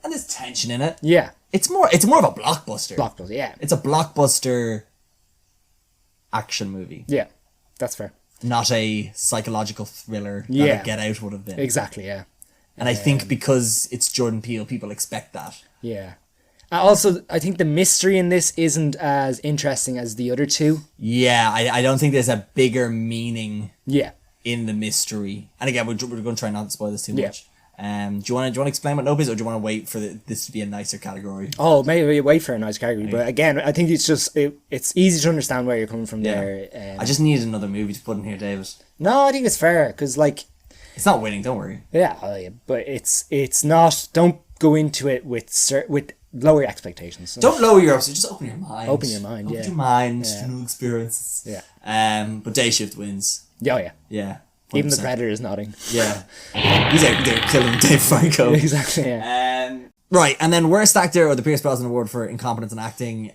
And there's tension in it. Yeah. It's more of a blockbuster. Blockbuster, yeah. It's a blockbuster action movie. Yeah, that's fair. Not a psychological thriller that a Get Out would have been. Exactly, yeah. And I think because it's Jordan Peele, people expect that. Yeah. Also, I think the mystery in this isn't as interesting as the other two. Yeah, I don't think there's a bigger meaning in the mystery. And again, we're going to try not to spoil this too much. Do you want to explain what Nope is, or do you want to wait for this to be a nicer category? Oh, maybe wait for a nice category. But again, I think it's just it's easy to understand where you're coming from there. I just need another movie to put in here, David. No, I think it's fair because it's not winning. Don't worry. Yeah, but it's not. Don't go into it with lower expectations. Don't lower your hopes. Just open your mind. Open your mind. Open your mind to new experiences. Yeah. But Day Shift wins. Yeah. 100%. Even the Predator is nodding. Yeah. He's out there killing Dave Franco. Exactly. Yeah. Right, and then Worst Actor, or the Pierce Brosnan Award for Incompetence in Acting.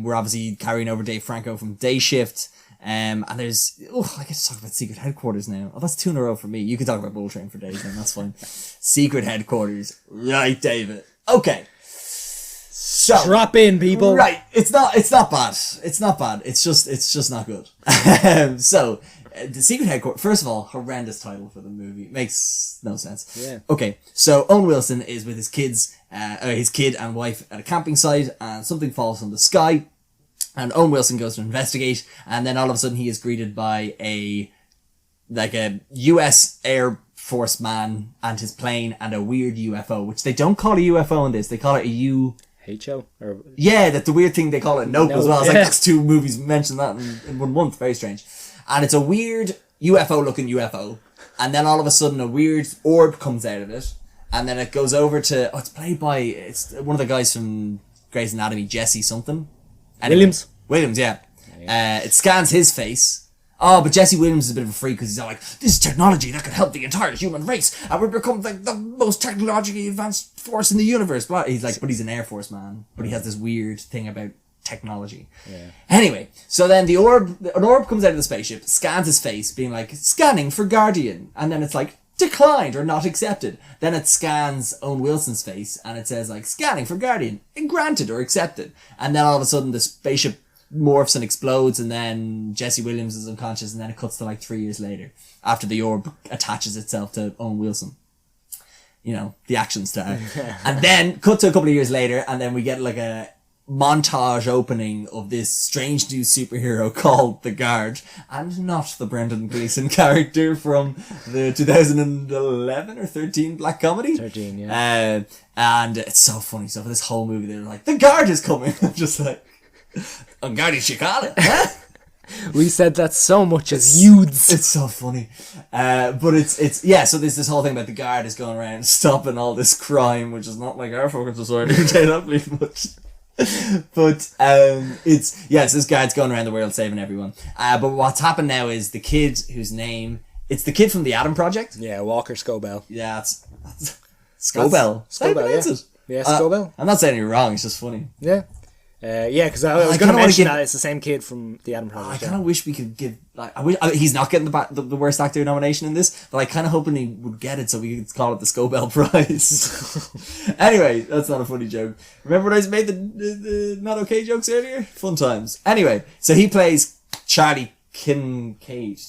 We're obviously carrying over Dave Franco from Day Shift. And there's, I get to talk about Secret Headquarters now. Oh, that's 2 in a row for me. You can talk about Bull Train for days then, that's fine. Secret Headquarters. Right, David. Okay. So, strap in, people. Right. It's not bad. It's not bad. It's just not good. So, the Secret Headquarters, first of all, horrendous title for the movie. Makes no sense. Yeah. Okay. So, Owen Wilson is with his kid and wife at a camping site, and something falls from the sky. And Owen Wilson goes to investigate, and then all of a sudden he is greeted by a US Air Force man and his plane and a weird UFO, which they don't call a UFO in this. They call it a HO? that's the weird thing they call it Nope as well. It's like that's 2 movies mentioned that in 1 month. Very strange. And it's a weird UFO looking UFO. And then all of a sudden a weird orb comes out of it. And then it goes over to, it's played by, it's one of the guys from Grey's Anatomy, Jesse something. Anyway, Williams, yeah. It scans his face. Oh, but Jesse Williams is a bit of a freak because he's all like, this is technology that could help the entire human race, and we'll become like the most technologically advanced force in the universe. Blah. He's like, but he's an Air Force man. But he has this weird thing about technology. Yeah. Anyway, so then an orb comes out of the spaceship, scans his face, being like, scanning for Guardian. And then it's like, declined or not accepted. Then it scans Owen Wilson's face and it says like, scanning for Guardian, granted or accepted. And then all of a sudden the spaceship morphs and explodes, and then Jesse Williams is unconscious, and then it cuts to like 3 years later after the orb attaches itself to Owen Wilson. You know, the action star. And then cut to a couple of years later, and then we get like a montage opening of this strange new superhero called The Guard, and not the Brendan Gleeson character from the 2011 or 13 black comedy. 13, yeah. And it's so funny. So for this whole movie, they're like, The Guard is coming. I'm just like, on Guardian Chicago, huh? We said that so much as youths. It's so funny. But it's yeah, so there's this whole thing about the Guard is going around stopping all this crime, which is not like our fucking society. They don't believe much. But it's this guard's going around the world saving everyone. But what's happened now is the kid whose name, it's the kid from the Atom Project. Yeah, Walker Scobell. Yeah, that's Scobell. Scobell, yeah. Yeah, Scobell. I'm not saying you're wrong, it's just funny. Yeah. Because I was going to mention that it's the same kid from the Atom Project. I kind of wish we could give, like, he's not getting the worst actor nomination in this, but I kind of hoping he would get it so we could call it the Scobell Prize. Anyway, that's not a funny joke. Remember when I made the not okay jokes earlier? Fun times. Anyway, so he plays Charlie Kincaid.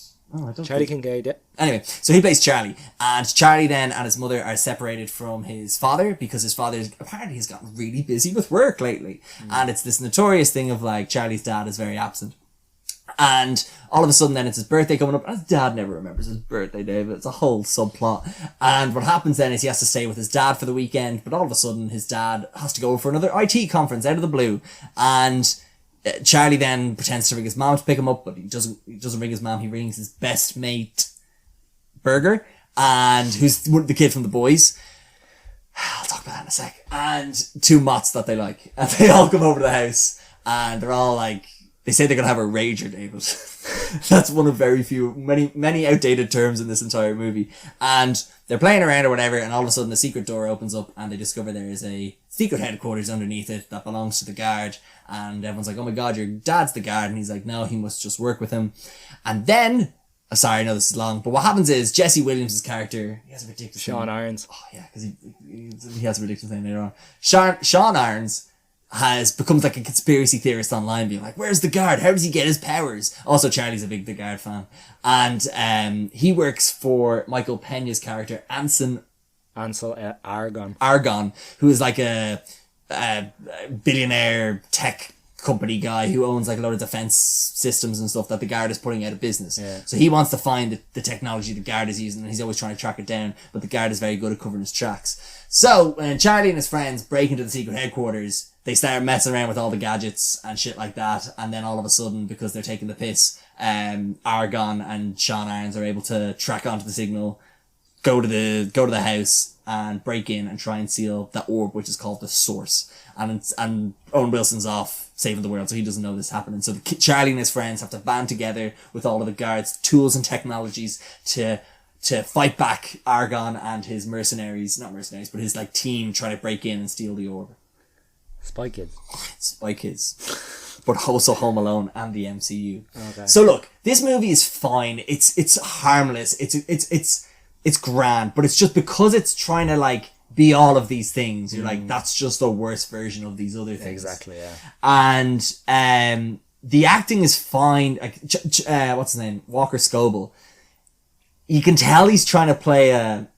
Charlie Kincaid, yeah. Anyway, so he plays Charlie, and Charlie then and his mother are separated from his father because his father apparently has gotten really busy with work lately. And it's this notorious thing of like Charlie's dad is very absent. And all of a sudden then it's his birthday coming up, and his dad never remembers his birthday, David. It's a whole subplot. And what happens then is he has to stay with his dad for the weekend, but all of a sudden his dad has to go for another IT conference out of the blue. And Charlie then pretends to ring his mom to pick him up, but he doesn't ring his mom. He rings his best mate, Burger, and who's the kid from The Boys. I'll talk about that in a sec. And two mots that they like. And they all come over to the house, and they're all like, they say they're going to have a rager, David. That's one of very few, many outdated terms in this entire movie. And they're playing around or whatever, and all of a sudden the secret door opens up, and they discover there is a secret headquarters underneath it that belongs to the Guard. And everyone's like, oh my god, your dad's the Guard. And he's like, no, he must just work with him. And then, sorry, I know this is long, but what happens is Jesse Williams' character, he has a ridiculous Sean name. Irons. Oh yeah, because he has a ridiculous name later on. Sean Irons becomes like a conspiracy theorist online, being like, where's the Guard? How does he get his powers? Also, Charlie's a big The Guard fan. And he works for Michael Pena's character, Ansel Argon, who is like a billionaire tech company guy who owns like a lot of defense systems and stuff that the Guard is putting out of business. Yeah. So he wants to find the technology the Guard is using, and he's always trying to track it down, but the Guard is very good at covering his tracks. So when Charlie and his friends break into the secret headquarters, they start messing around with all the gadgets and shit like that, and then all of a sudden, because they're taking the piss, Argon and Sean Irons are able to track onto the signal, go to the house and break in and try and seal that orb, which is called the Source. And Owen Wilson's off saving the world, so he doesn't know this happening. So Charlie and his friends have to band together with all of the Guards, tools and technologies to fight back Argon and his not mercenaries, but his like team trying to break in and steal the orb. Spy Kids. But also Home Alone and the MCU. Okay. So look, this movie is fine. It's harmless. It's grand, but it's just because it's trying to like be all of these things. You're like, that's just the worst version of these other things. Exactly, yeah. And the acting is fine. Like, what's his name? Walker Scobell. You can tell he's trying to play a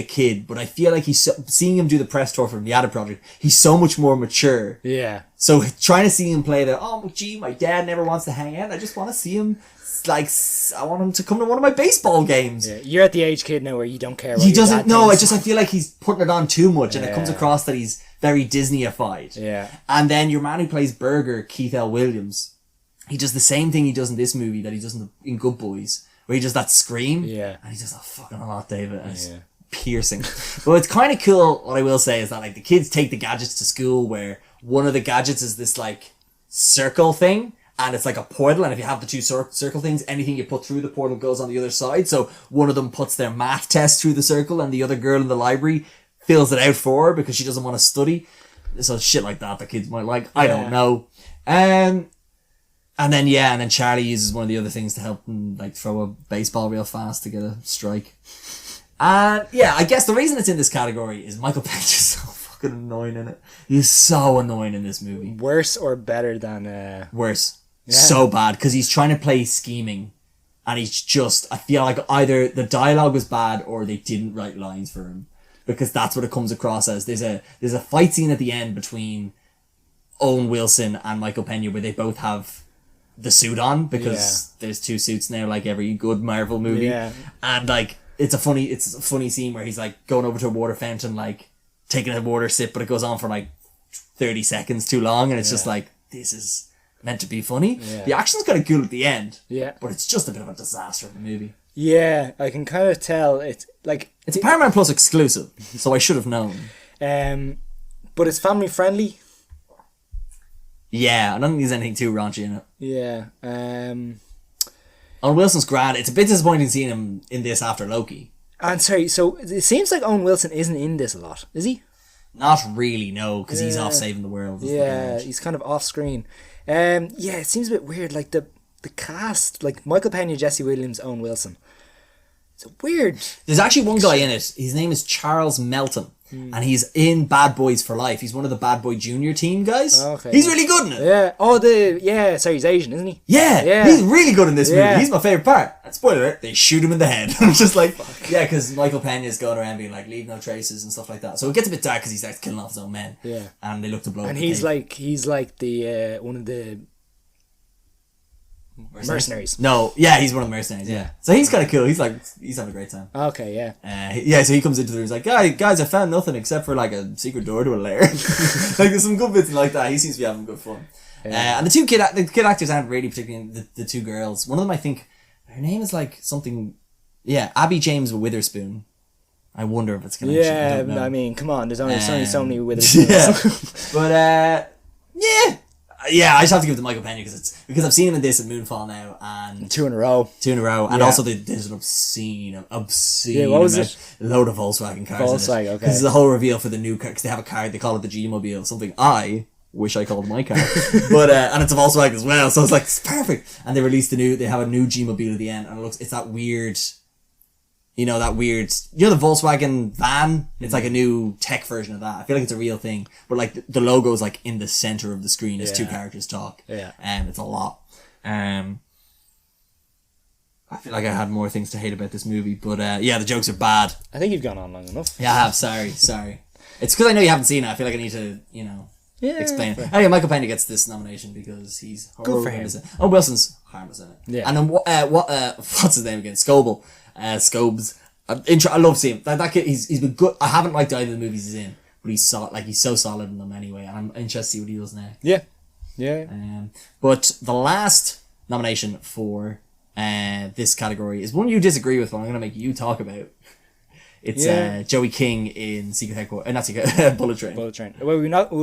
kid, but I feel like seeing him do the press tour from the Atom Project, he's so much more mature. Yeah. So trying to see him play my dad never wants to hang out. I just want to see him, like, I want him to come to one of my baseball games. Yeah. You're at the age, kid, now where you don't care what he doesn't. No, thinks. I feel like he's putting it on too much, and it comes across that he's very Disneyified. Yeah. And then your man who plays Burger, Keith L. Williams, he does the same thing he does in this movie that he does in Good Boys, where he does that scream. Yeah. And he does that fucking a lot, David. And it's piercing. But it's kind of cool, what I will say, is that like the kids take the gadgets to school, where one of the gadgets is this like circle thing, and it's like a portal, and if you have the two circle things, anything you put through the portal goes on the other side. So one of them puts their math test through the circle, and the other girl in the library fills it out for her because she doesn't want to study. So shit like that kids might like. I don't know. And then Charlie uses one of the other things to help him like throw a baseball real fast to get a strike. And I guess the reason it's in this category is Michael Page is so fucking annoying in it. He's so annoying in this movie. Worse or better than... Worse. Yeah. So bad, because he's trying to play scheming. And he's just... I feel like either the dialogue was bad or they didn't write lines for him. Because that's what it comes across as. There's a fight scene at the end between Owen Wilson and Michael Pena where they both have the suit on, because there's two suits now, like every good Marvel movie. Yeah. And like... It's a funny scene where he's like going over to a water fountain, like taking a water sip, but it goes on for like 30 seconds too long, and it's just like, this is meant to be funny. Yeah. The action's kind of cool at the end, but it's just a bit of a disaster of a movie. Yeah, I can kind of tell it's like it's a Paramount Plus exclusive, so I should have known. But it's family friendly. Yeah, I don't think there's anything too raunchy in it. Yeah. Owen Wilson's grand. It's a bit disappointing seeing him in this after Loki. And sorry, so it seems like Owen Wilson isn't in this a lot, is he? Not really, no, because he's off saving the world. Yeah, he's kind of off screen. It seems a bit weird. Like the cast, like Michael Pena, Jesse Williams, Owen Wilson. It's weird. There's actually one guy in it. His name is Charles Melton. And he's in Bad Boys for Life. He's one of the Bad Boy Junior team guys. Okay. He's really good in it. Yeah. Oh, he's Asian, isn't he? Yeah. He's really good in this movie. He's my favourite part. And spoiler alert, they shoot him in the head. I'm just like, because Michael Pena's going around being like, leave no traces and stuff like that. So it gets a bit dark because he starts killing off his own men. Yeah. And they look to blow up. And he's like the one of the mercenaries. No, he's one of the mercenaries. Yeah, so he's kind of cool. He's having a great time. Okay, yeah. So he comes into the room. He's like, guys, I found nothing except for like a secret door to a lair. Like there's some good bits like that. He seems to be having good fun. And the kid actors aren't really particularly the two girls. One of them, I think, her name is like something. Yeah, Abby James Witherspoon. I wonder if it's connected. Yeah, I mean, come on. There's only so many Witherspoons. But I just have to give it to Michael Pena because I've seen him in this at Moonfall now, and two in a row, and also there's an obscene. Yeah, what was it? Load of Volkswagen cars. Volkswagen, okay. This is the whole reveal for the new car because they have a car. They call it the G-Mobile. Something I wish I called my car, but and it's a Volkswagen as well. So it's like it's perfect. And they released They have a new G-Mobile at the end, and it's that weird. The Volkswagen van? It's like a new tech version of that. I feel like it's a real thing. But like the logo is like in the center of the screen as two characters talk. Yeah. It's a lot. I feel like I had more things to hate about this movie. But the jokes are bad. I think you've gone on long enough. Yeah, I have. Sorry. It's because I know you haven't seen it. I feel like I need to, explain it. Anyway, Michael Pena gets this nomination because he's good for him. Oh, Wilson's harmless in it. Yeah. And then what's his name again? Scoble. Scobes. I love seeing him. That kid, he's been good. I haven't liked either of the movies he's in, but he's so solid in them anyway, and I'm interested to see what he does now. Yeah. But the last nomination for this category is one you disagree with, but I'm going to make you talk about. It's Joey King in Secret Headquarters. Not Secret Bullet Train. Bullet Train. Will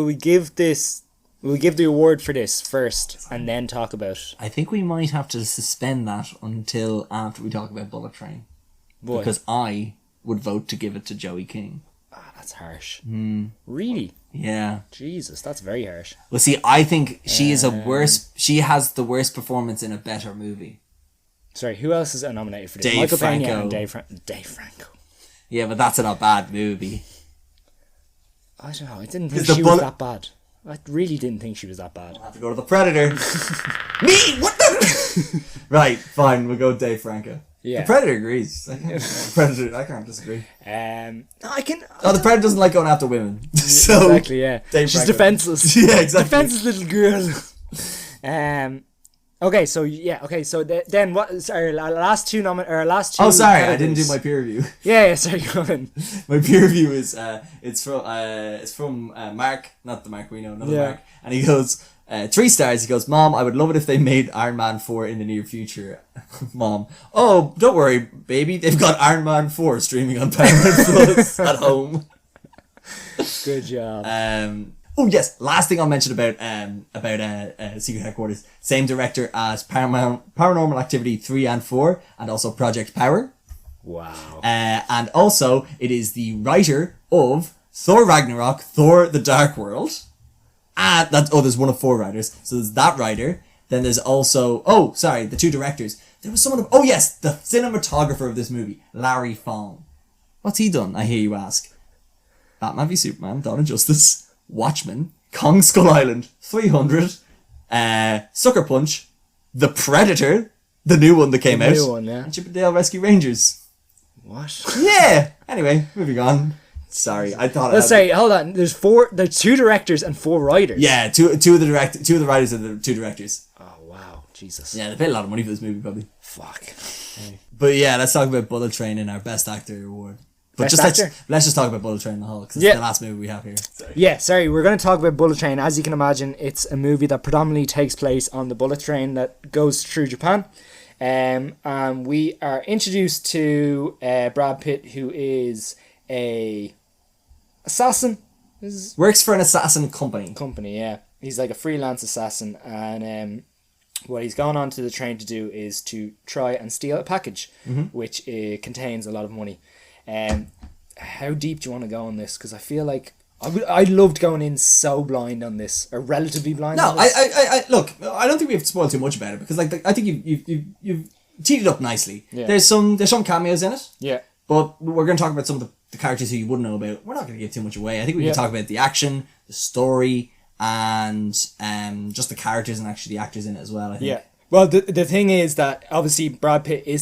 we give the award for this first and then talk about... I think we might have to suspend that until after we talk about Bullet Train. Boy. Because I would vote to give it to Joey King. That's harsh. Really? Yeah. Jesus, that's very harsh. Well, see, I think she has the worst performance in a better movie. Sorry, who else is nominated for this? Michael Pena and Dave Franco. Yeah, but that's not a bad movie. I don't know. I didn't think she was that bad. I really didn't think she was that bad. I'll have to go to the Predator. Me? What the? Right, fine. We'll go with Dave Franco. Yeah. The Predator agrees. I can't disagree. The Predator doesn't like going after women. So exactly, yeah. She's defenseless. Yeah, exactly. Defenseless little girl. So then what is our last two last two? Oh, sorry, categories. I didn't do my peer review. Yeah, sorry, go on. My peer review is it's from Mark, not the Mark we know, another Mark, and he goes 3 stars. He goes, Mom, I would love it if they made Iron Man 4 in the near future. Mom, oh, don't worry, baby, they've got Iron Man 4 streaming on Paramount Plus at home. Good job. Oh yes, last thing I'll mention about Secret Headquarters. Same director as Paranormal Activity 3 and 4, and also Project Power. Wow. And also, it is the writer of Thor Ragnarok, Thor the Dark World, and there's one of 4 writers. So there's that writer. Then there's also, the 2 directors. There was someone, the cinematographer of this movie, Larry Fong. What's he done, I hear you ask? Batman v Superman, Dawn of Justice, Watchmen, Kong Skull Island, 300, Sucker Punch, The Predator, the new one that came out, and Chip 'n Dale Rescue Rangers. What? Yeah. Anyway, moving on. Sorry, I thought. Let's say, hold on. There's 2 directors and 4 writers. Yeah, two of the writers and the 2 directors. Oh wow, Jesus. Yeah, they paid a lot of money for this movie, probably. Fuck. But yeah, let's talk about Bullet Train in our Best Actor award. But let's just talk about Bullet Train in the whole, because it's the last movie we have here. Sorry. We're going to talk about Bullet Train. As you can imagine, it's a movie that predominantly takes place on the bullet train that goes through Japan. And we are introduced to Brad Pitt, who is a assassin. Works for an assassin company. Yeah. He's like a freelance assassin, and what he's gone onto the train to do is to try and steal a package, which contains a lot of money. How deep do you want to go on this? Because I feel like I loved going in so blind on this, or relatively blind. No, on this. I look. I don't think we have to spoil too much about it, because I think you've teed it up nicely. Yeah. There's some cameos in it. Yeah. But we're going to talk about some of the characters who you wouldn't know about. We're not going to give too much away. I think we can talk about the action, the story, and just the characters and actually the actors in it as well, I think. Yeah. Well, the thing is that obviously Brad Pitt's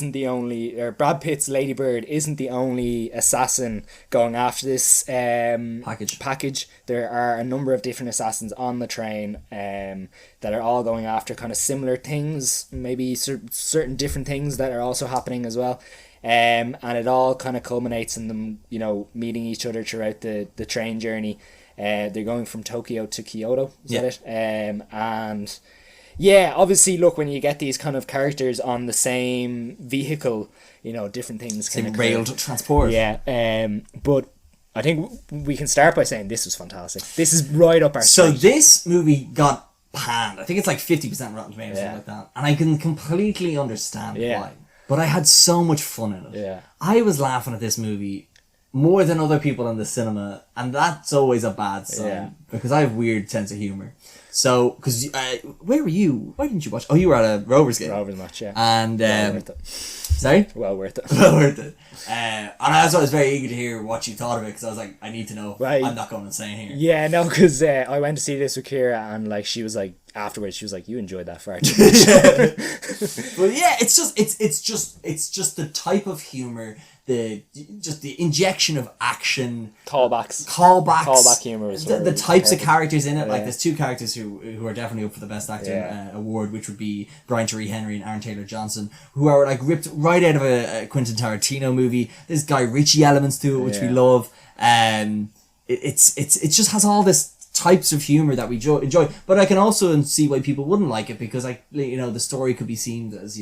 Lady Bird isn't the only assassin going after this package. There are a number of different assassins on the train that are all going after kind of similar things, maybe certain different things that are also happening as well. And it all kind of culminates in them, meeting each other throughout the train journey. They're going from Tokyo to Kyoto, is that it? And yeah, obviously, look, when you get these kind of characters on the same vehicle, different things can occur. Railed transport. Yeah, but I think we can start by saying this was fantastic. This is right up our So street. this movie got panned. I think it's like 50% Rotten Tomatoes, something like that. And I can completely understand why. But I had so much fun in it. Yeah. I was laughing at this movie more than other people in the cinema, and that's always a bad sign, because I have weird sense of humour. So, because where were you? Why didn't you watch? Oh, you were at a Rovers game. Rovers match, yeah. And well worth it. Sorry? Well worth it. Well worth it. And I was very eager to hear what you thought of it, because I was like, I need to know. Right. I'm not going insane here. Yeah, no, because I went to see this with Kira, and like she was like, afterwards she was like, you enjoyed that far too much. But yeah, it's just the type of humour, the injection of action, callback humour is the types of characters in it. Like there's 2 characters who are definitely up for the Best Actor award, which would be Brian Tyree Henry and Aaron Taylor Johnson, who are like ripped right out of a Quentin Tarantino movie. There's Guy Ritchie elements to it, which we love. It just has all this types of humor that we enjoy, but I can also see why people wouldn't like it, because the story could be seen as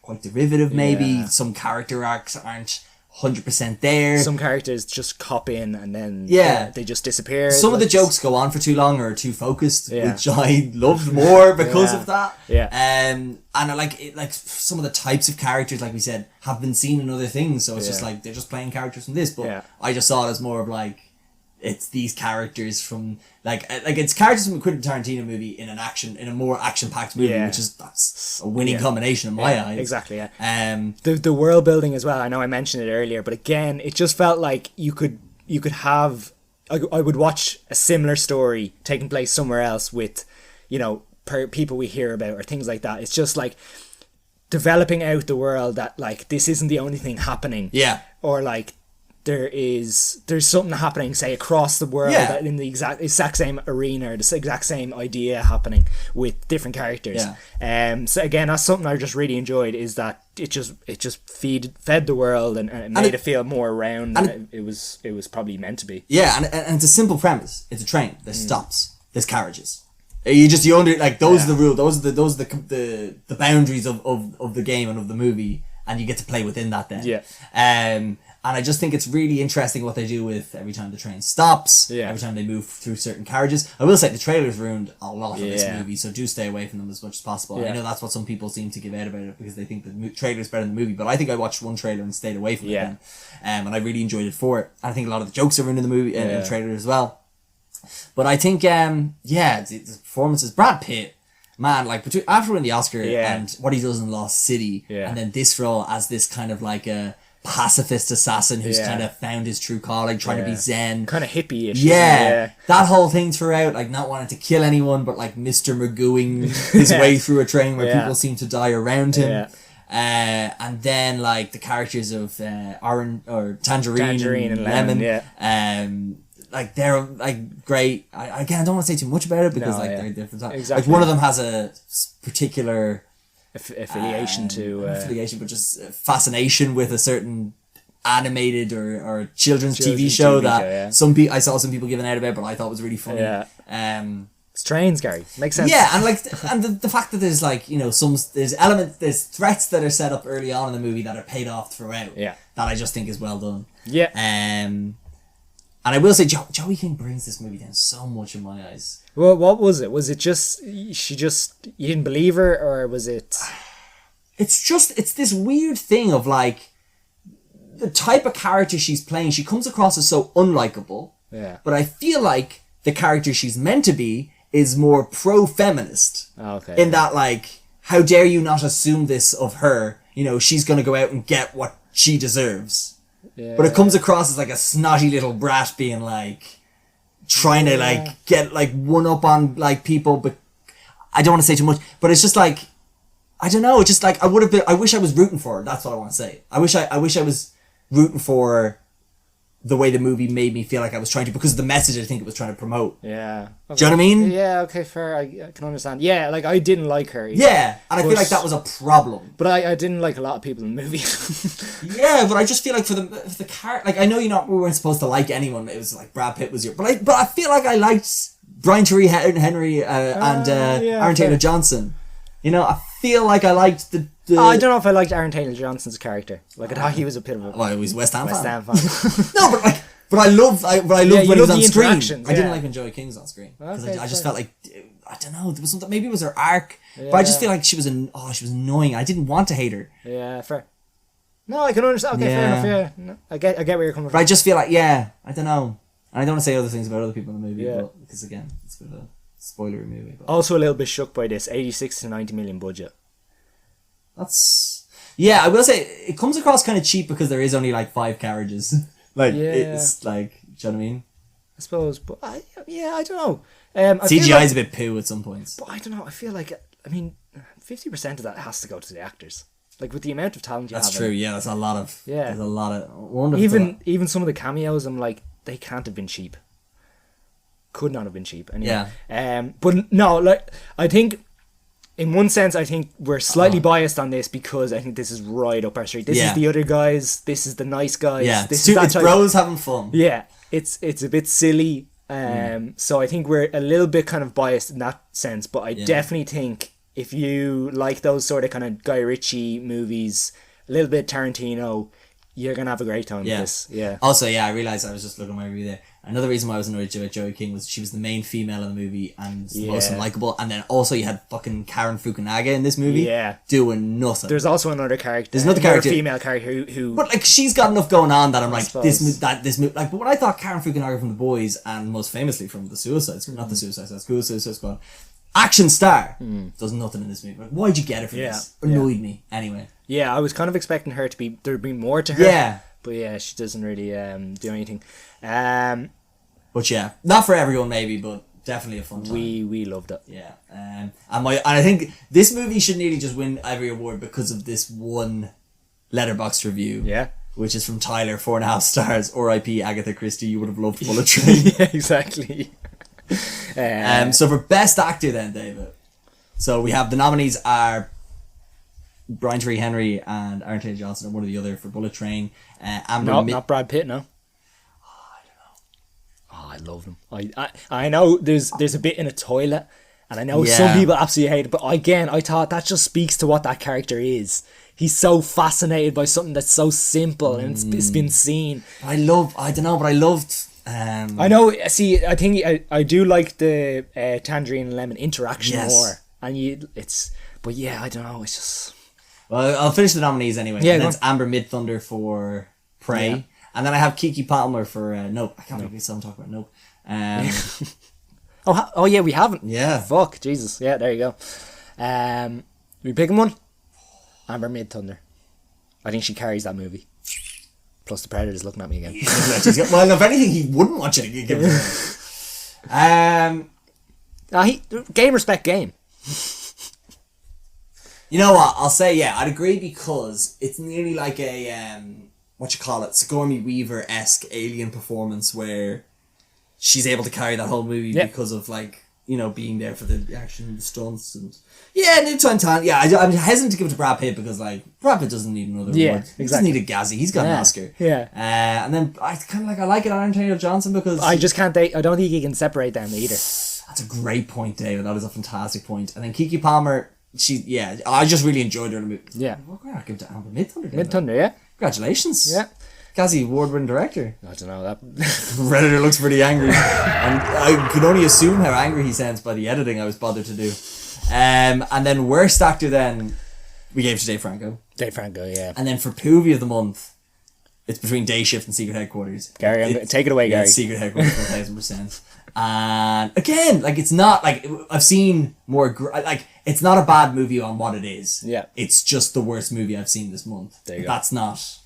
quite derivative. Maybe some character arcs aren't 100% there. Some characters just cop in and then they just disappear. Some of the jokes go on for too long or are too focused, which I loved more because of that. And I like some of the types of characters, like we said, have been seen in other things, so it's just like they're just playing characters from this, but I just saw it as more of like, it's these characters from like it's characters from a Quentin Tarantino movie in a more action packed movie, which that's a winning combination in my eyes. Exactly. The world building as well. I know I mentioned it earlier, but again, it just felt like you could have. I would watch a similar story taking place somewhere else with, people we hear about or things like that. It's just like developing out the world that like this isn't the only thing happening. Yeah. Or like, there's something happening, say, across the world that in the exact same arena or the exact same idea happening with different characters. So again, that's something I just really enjoyed, is that it just fed the world and it made it feel more round than it was probably meant to be. Yeah, and it's a simple premise. It's a train. There's stops. There's carriages. You under like those are the rules. Those are the boundaries of the game and of the movie, and you get to play within that then. And I just think it's really interesting what they do with every time the train stops, every time they move through certain carriages. I will say the trailers ruined a lot of this movie, so do stay away from them as much as possible. I know that's what some people seem to give out about it because they think the trailer's better than the movie, but I think I watched one trailer and stayed away from it then. And I really enjoyed it for it. And I think a lot of the jokes are ruined in the movie, in the trailer as well. But I think, the performances, Brad Pitt, man, like after winning the Oscar and what he does in Lost City, and then this role as this kind of like a pacifist assassin who's kind of found his true calling, trying to be zen, kind of hippie-ish. That whole thing throughout, like not wanting to kill anyone, but like Mr. Magooing his way through a train where people seem to die around him. And then like the characters of Tangerine and Lemon, like they're like great. I don't want to say too much about it because they're different. Exactly. Like one of them has a particular affiliation but just fascination with a certain animated or children's TV show that I saw some people giving out about, but I thought was really funny. It's trains, Gary. Makes sense. Yeah, and like the fact that there's like, you know, there's threats that are set up early on in the movie that are paid off throughout. That I just think is well done. And I will say Joey King brings this movie down so much in my eyes. Well, what was it? Was it just you didn't believe her, or was it? It's this weird thing of like the type of character she's playing. She comes across as so unlikable. But I feel like the character she's meant to be is more pro-feminist. In that, like, how dare you not assume this of her? You know, she's going to go out and get what she deserves. But it comes across as like a snotty little brat being like trying to like get like one up on like people, but I don't want to say too much, but it's just like, I don't know, it's just like I wish I was rooting for her. That's what I want to say. I wish I was rooting for the way the movie made me feel like I was trying to, because of the message I think it was trying to promote. Okay. Do you know what I mean? Yeah, okay, fair. I can understand. Yeah, like I didn't like her. Yeah, and I feel like that was a problem. But I didn't like a lot of people in the movie. Yeah, but I just feel like for the character, like I know we weren't supposed to like anyone. It was like Brad Pitt was but I feel like I liked Brian Tyree Henry and Aaron Taylor Johnson. You know, I feel like I liked the I don't know if I liked Aaron Taylor Johnson's character. Like I thought he was a bit of a... Well, he was West Ham fan. No, but I loved when he was on screen. I didn't like when Joey King was on screen. Because I just felt like, I don't know, there was something, maybe it was her arc. But I just feel like she was annoying. I didn't want to hate her. Yeah, fair. No, I can understand. Okay, fair enough, yeah. No, I get where you're coming from. But I just feel like, I don't know. And I don't want to say other things about other people in the movie, but, because again, it's a bit of a spoilery movie. But. Also a little bit shook by this 86 to 90 million budget. Yeah, I will say it comes across kind of cheap because there is only like 5 carriages. It's like, do you know what I mean? I suppose, but I don't know. CGI is a bit poo at some points. But I don't know. I feel like 50% of that has to go to the actors. Like with the amount of talent you have. That's true. Yeah, that's a lot of. Yeah, there's a lot of. Even some of the cameos, I'm like, they can't have been cheap. Could not have been cheap. Anyway. Yeah. But no, like I think. In one sense, I think we're slightly biased on this because I think this is right up our street. This is the other guys. This is the nice guys. Yeah, it's bros having fun. Yeah, it's a bit silly. So I think we're a little bit kind of biased in that sense. But I definitely think if you like those sort of kind of Guy Ritchie movies, a little bit Tarantino, you're gonna have a great time with this. Yeah. Also, I realized I was just looking at my review there. Another reason why I was annoyed with Joey King was she was the main female in the movie and the most unlikable. And then also you had fucking Karen Fukunaga in this movie doing nothing. There's also another character. There's another character, female character who. But like she's got enough going on that I'm like this movie. Like, but when I thought Karen Fukunaga from The Boys and most famously from the Suicide Squad, not the Suicide Squad, action star does nothing in this movie. Like, why'd you get her for this? Annoyed me anyway. Yeah, I was kind of expecting her to be there'd be more to her. Yeah, but she doesn't really do anything. But not for everyone maybe, but definitely a fun time. We loved it. Yeah, and I think this movie should nearly just win every award because of this one Letterboxd review. Yeah, which is from Tyler, 4.5 stars. R.I.P. Agatha Christie. You would have loved Bullet Train. Yeah, exactly. So for best actor then, David. So we have the nominees are Brian Tyree Henry and Aaron Taylor Johnson, and one or the other for Bullet Train. Not Brad Pitt. No. I love them. I know there's a bit in a toilet And I know some people absolutely hate it, but again, I thought that just speaks to what that character is. He's so fascinated by something that's so simple and it's been seen. I loved. I know. See, I think I do like the tangerine and lemon interaction more, and but yeah, I don't know. It's just. Well, I'll finish the nominees anyway. Yeah, and that's Amber Midthunder for Prey, and then I have Kiki Palmer for Nope. I can't believe someone talk about Nope. Oh yeah, we haven't. Yeah. Fuck Jesus. Yeah, there you go. We picking one. Amber Midthunder. I think she carries that movie. Plus the Predator's looking at me again. Well, if anything, he wouldn't watch it. Give it game respect game. You know what? I'll say I'd agree because it's nearly like a Sigourney Weaver-esque alien performance where she's able to carry that whole movie because of being there for the action, the stunts, and new time talent. Yeah, I'm hesitant to give it to Brad Pitt because Brad Pitt doesn't need another award. He doesn't need a Gazzy. He's got an Oscar. Yeah. And then I kind of I like it on Untitled Johnson because I just can't. I don't think you can separate them either. That's a great point, David. That is a fantastic point. And then Kiki Palmer, I just really enjoyed her in the movie. Yeah. What can I give to Amber Midthunder? Midthunder, yeah. Congratulations. Yeah. Gazzy award-winning director. I don't know that. Redditor looks pretty angry, and I could only assume how angry he sounds by the editing I was bothered to do. And then worst actor, then we gave to Dave Franco. Dave Franco, yeah. And then for Poovy of the month, it's between Day Shift and Secret Headquarters. Gary, take it away, Gary. Secret Headquarters 1000%. And again, it's not I've seen more. It's not a bad movie on what it is. Yeah. It's just the worst movie I've seen this month. There you go. That's not.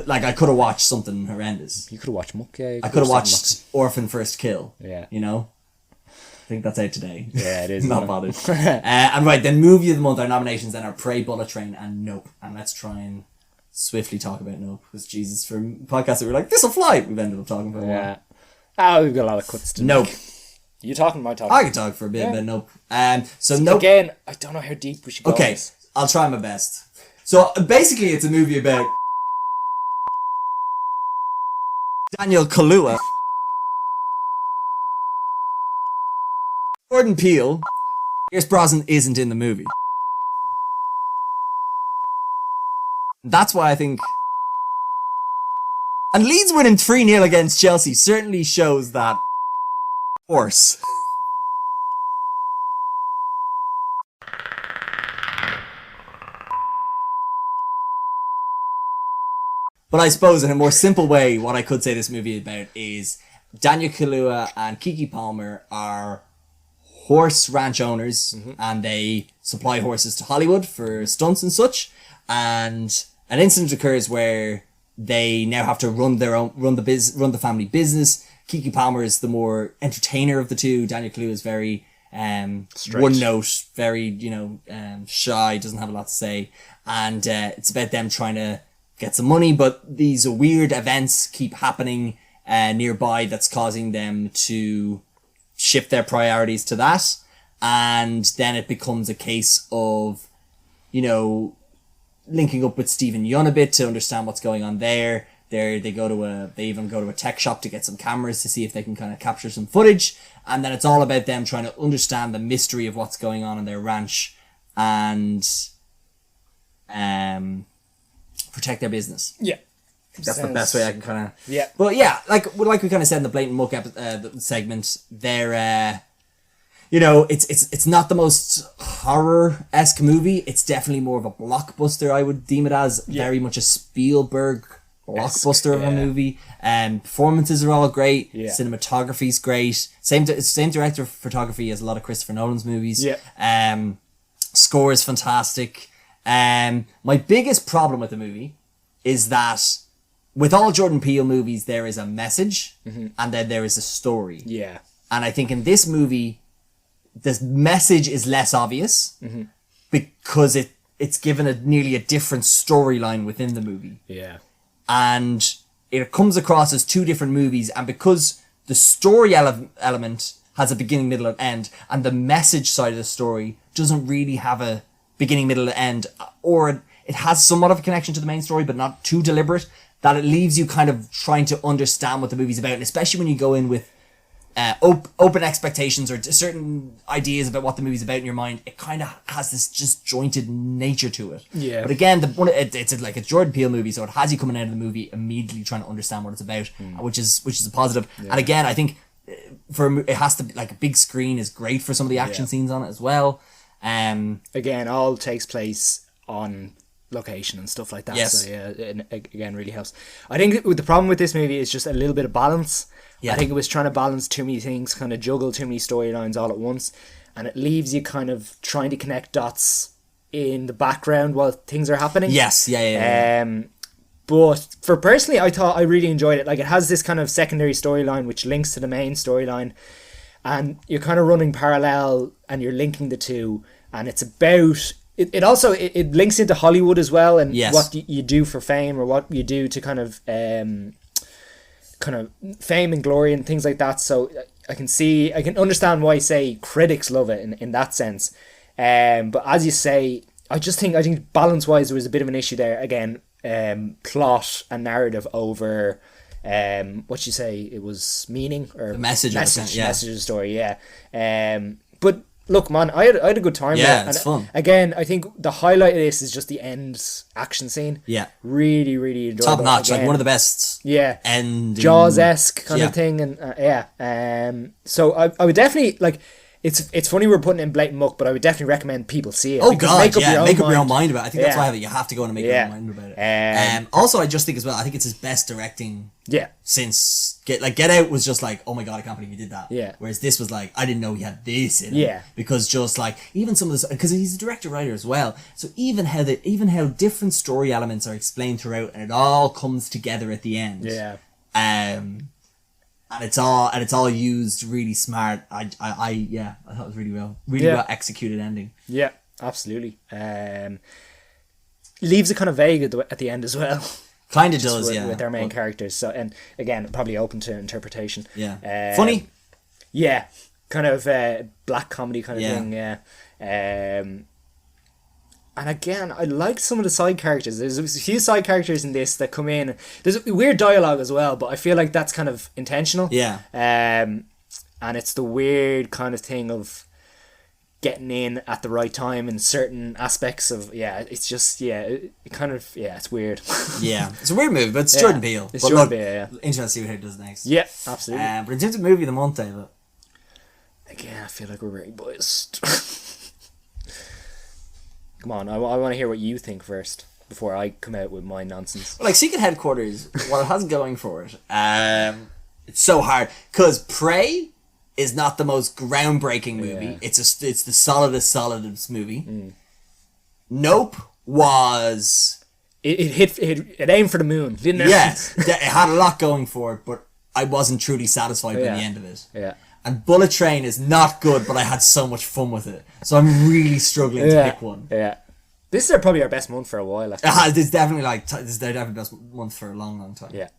I could have watched something horrendous. You could have watched Muck, yeah. I could have watched Orphan First Kill. Yeah. I think that's out today. Yeah, it is. Not bothered. And right, then movie of the month, our nominations then are Prey, Bullet Train, and Nope. And let's try and swiftly talk about Nope. Because Jesus, for podcasts that were like, this'll fly, we've ended up talking for a while. Yeah. We've got a lot of cuts to Nope. make. You talking, my talking? I could talk for a bit about Nope. So Nope. Again, I don't know how deep we should go. Okay, I'll try my best. So basically it's a movie about Daniel Kaluuya, Jordan Peele. Pierce Brosnan isn't in the movie. That's why I think. And Leeds winning 3-0 against Chelsea certainly shows that horse. But I suppose in a more simple way, what I could say this movie about is Daniel Kaluuya and Kiki Palmer are horse ranch owners, and they supply horses to Hollywood for stunts and such. And an incident occurs where they now have to run the family business. Kiki Palmer is the more entertainer of the two. Daniel Kaluuya is very one note, very shy, doesn't have a lot to say, and it's about them trying to get some money, but these weird events keep happening nearby that's causing them to shift their priorities to that. And then it becomes a case of, linking up with Stephen Yeun a bit to understand what's going on there. They even go to a tech shop to get some cameras to see if they can kind of capture some footage. And then it's all about them trying to understand the mystery of what's going on in their ranch and protect their business. Yeah. That's the best way I can kind of... Yeah. But yeah, like we kind of said in the Blatant Muck segment, they're... it's not the most horror-esque movie. It's definitely more of a blockbuster, I would deem it as. Yeah. Very much a Spielberg blockbuster of a movie. Performances are all great. Yeah. Cinematography's great. Same director of photography as a lot of Christopher Nolan's movies. Yeah. Score is fantastic. My biggest problem with the movie is that with all Jordan Peele movies, there is a message and then there is a story. Yeah. And I think in this movie, the message is less obvious because it's given nearly a different storyline within the movie. Yeah. And it comes across as two different movies, and because the story element has a beginning, middle, and end, and the message side of the story doesn't really have a beginning, middle, and end, or it has somewhat of a connection to the main story, but not too deliberate, that it leaves you kind of trying to understand what the movie's about, and especially when you go in with open expectations or certain ideas about what the movie's about in your mind, it kind of has this just jointed nature to it. Yeah. But again, it's like a Jordan Peele movie, so it has you coming out of the movie immediately trying to understand what it's about, which is a positive. Yeah. And again, I think it has to be like a big screen is great for some of the action scenes on it as well. Again, all takes place on location and stuff like that. Yes. So yeah, it, again, really helps. I think the problem with this movie is just a little bit of balance. Yeah. I think it was trying to balance too many things, kind of juggle too many storylines all at once, and it leaves you kind of trying to connect dots in the background while things are happening. Yes, yeah. But for personally, I thought I really enjoyed it. Like, it has this kind of secondary storyline which links to the main storyline, and you're kind of running parallel and you're linking the two, and it's about... It also links into Hollywood as well, and what you do for fame, or what you do to kind of fame and glory and things like that. So I can understand why, say, critics love it in that sense. But as you say, I think balance wise there was a bit of an issue there. Again, plot and narrative over what you say, it was meaning or the message of the story. But look, man, I had a good time. Yeah, it's fun. Again, I think the highlight of this is just the end action scene. Yeah, really, really enjoyable. Top notch, like one of the best. Yeah, ending Jaws-esque kind of thing, and so I would definitely like. It's funny we're putting in blatant muck, but I would definitely recommend people see it. Oh god, make up your own mind about it. I think that's why you have to go and make your own mind about it. Also, I just think as well, I think it's his best directing. Yeah. Since Get Out was just like, oh my god, I can't believe he did that. Yeah. Whereas this was like, I didn't know he had this in him. Yeah. Because just like even some of this, because he's a director writer as well, so even how different story elements are explained throughout, and it all comes together at the end. Yeah. And it's all used really smart. I thought it was really well executed ending. Yeah, absolutely. Leaves it kind of vague at the end as well. Kind of does, with our main characters. So, and again, probably open to interpretation. Yeah, funny. Yeah, kind of black comedy kind of thing. Yeah. And again, I like some of the side characters. There's a few side characters in this that come in. There's weird dialogue as well, but I feel like that's kind of intentional. Yeah. And it's the weird kind of thing of getting in at the right time in certain aspects of, it's just, it's weird. Yeah. It's a weird movie, but it's Jordan Peele. It's Jordan Peele, yeah. Interesting to see what he does next. Yeah, absolutely. But in terms of movie of the month, David. Again, I feel like we're very biased. Come on, I want to hear what you think first before I come out with my nonsense. Well, like Secret Headquarters, what it has going for it, it's so hard because Prey is not the most groundbreaking movie. Yeah. It's the solidest movie. Nope was it aimed for the moon, didn't it? Yes, it had a lot going for it, but I wasn't truly satisfied by the end of it. Yeah. And Bullet Train is not good, but I had so much fun with it. So I'm really struggling to pick one. Yeah. This is probably our best month for a while. It's definitely the best month for a long, long time. Yeah.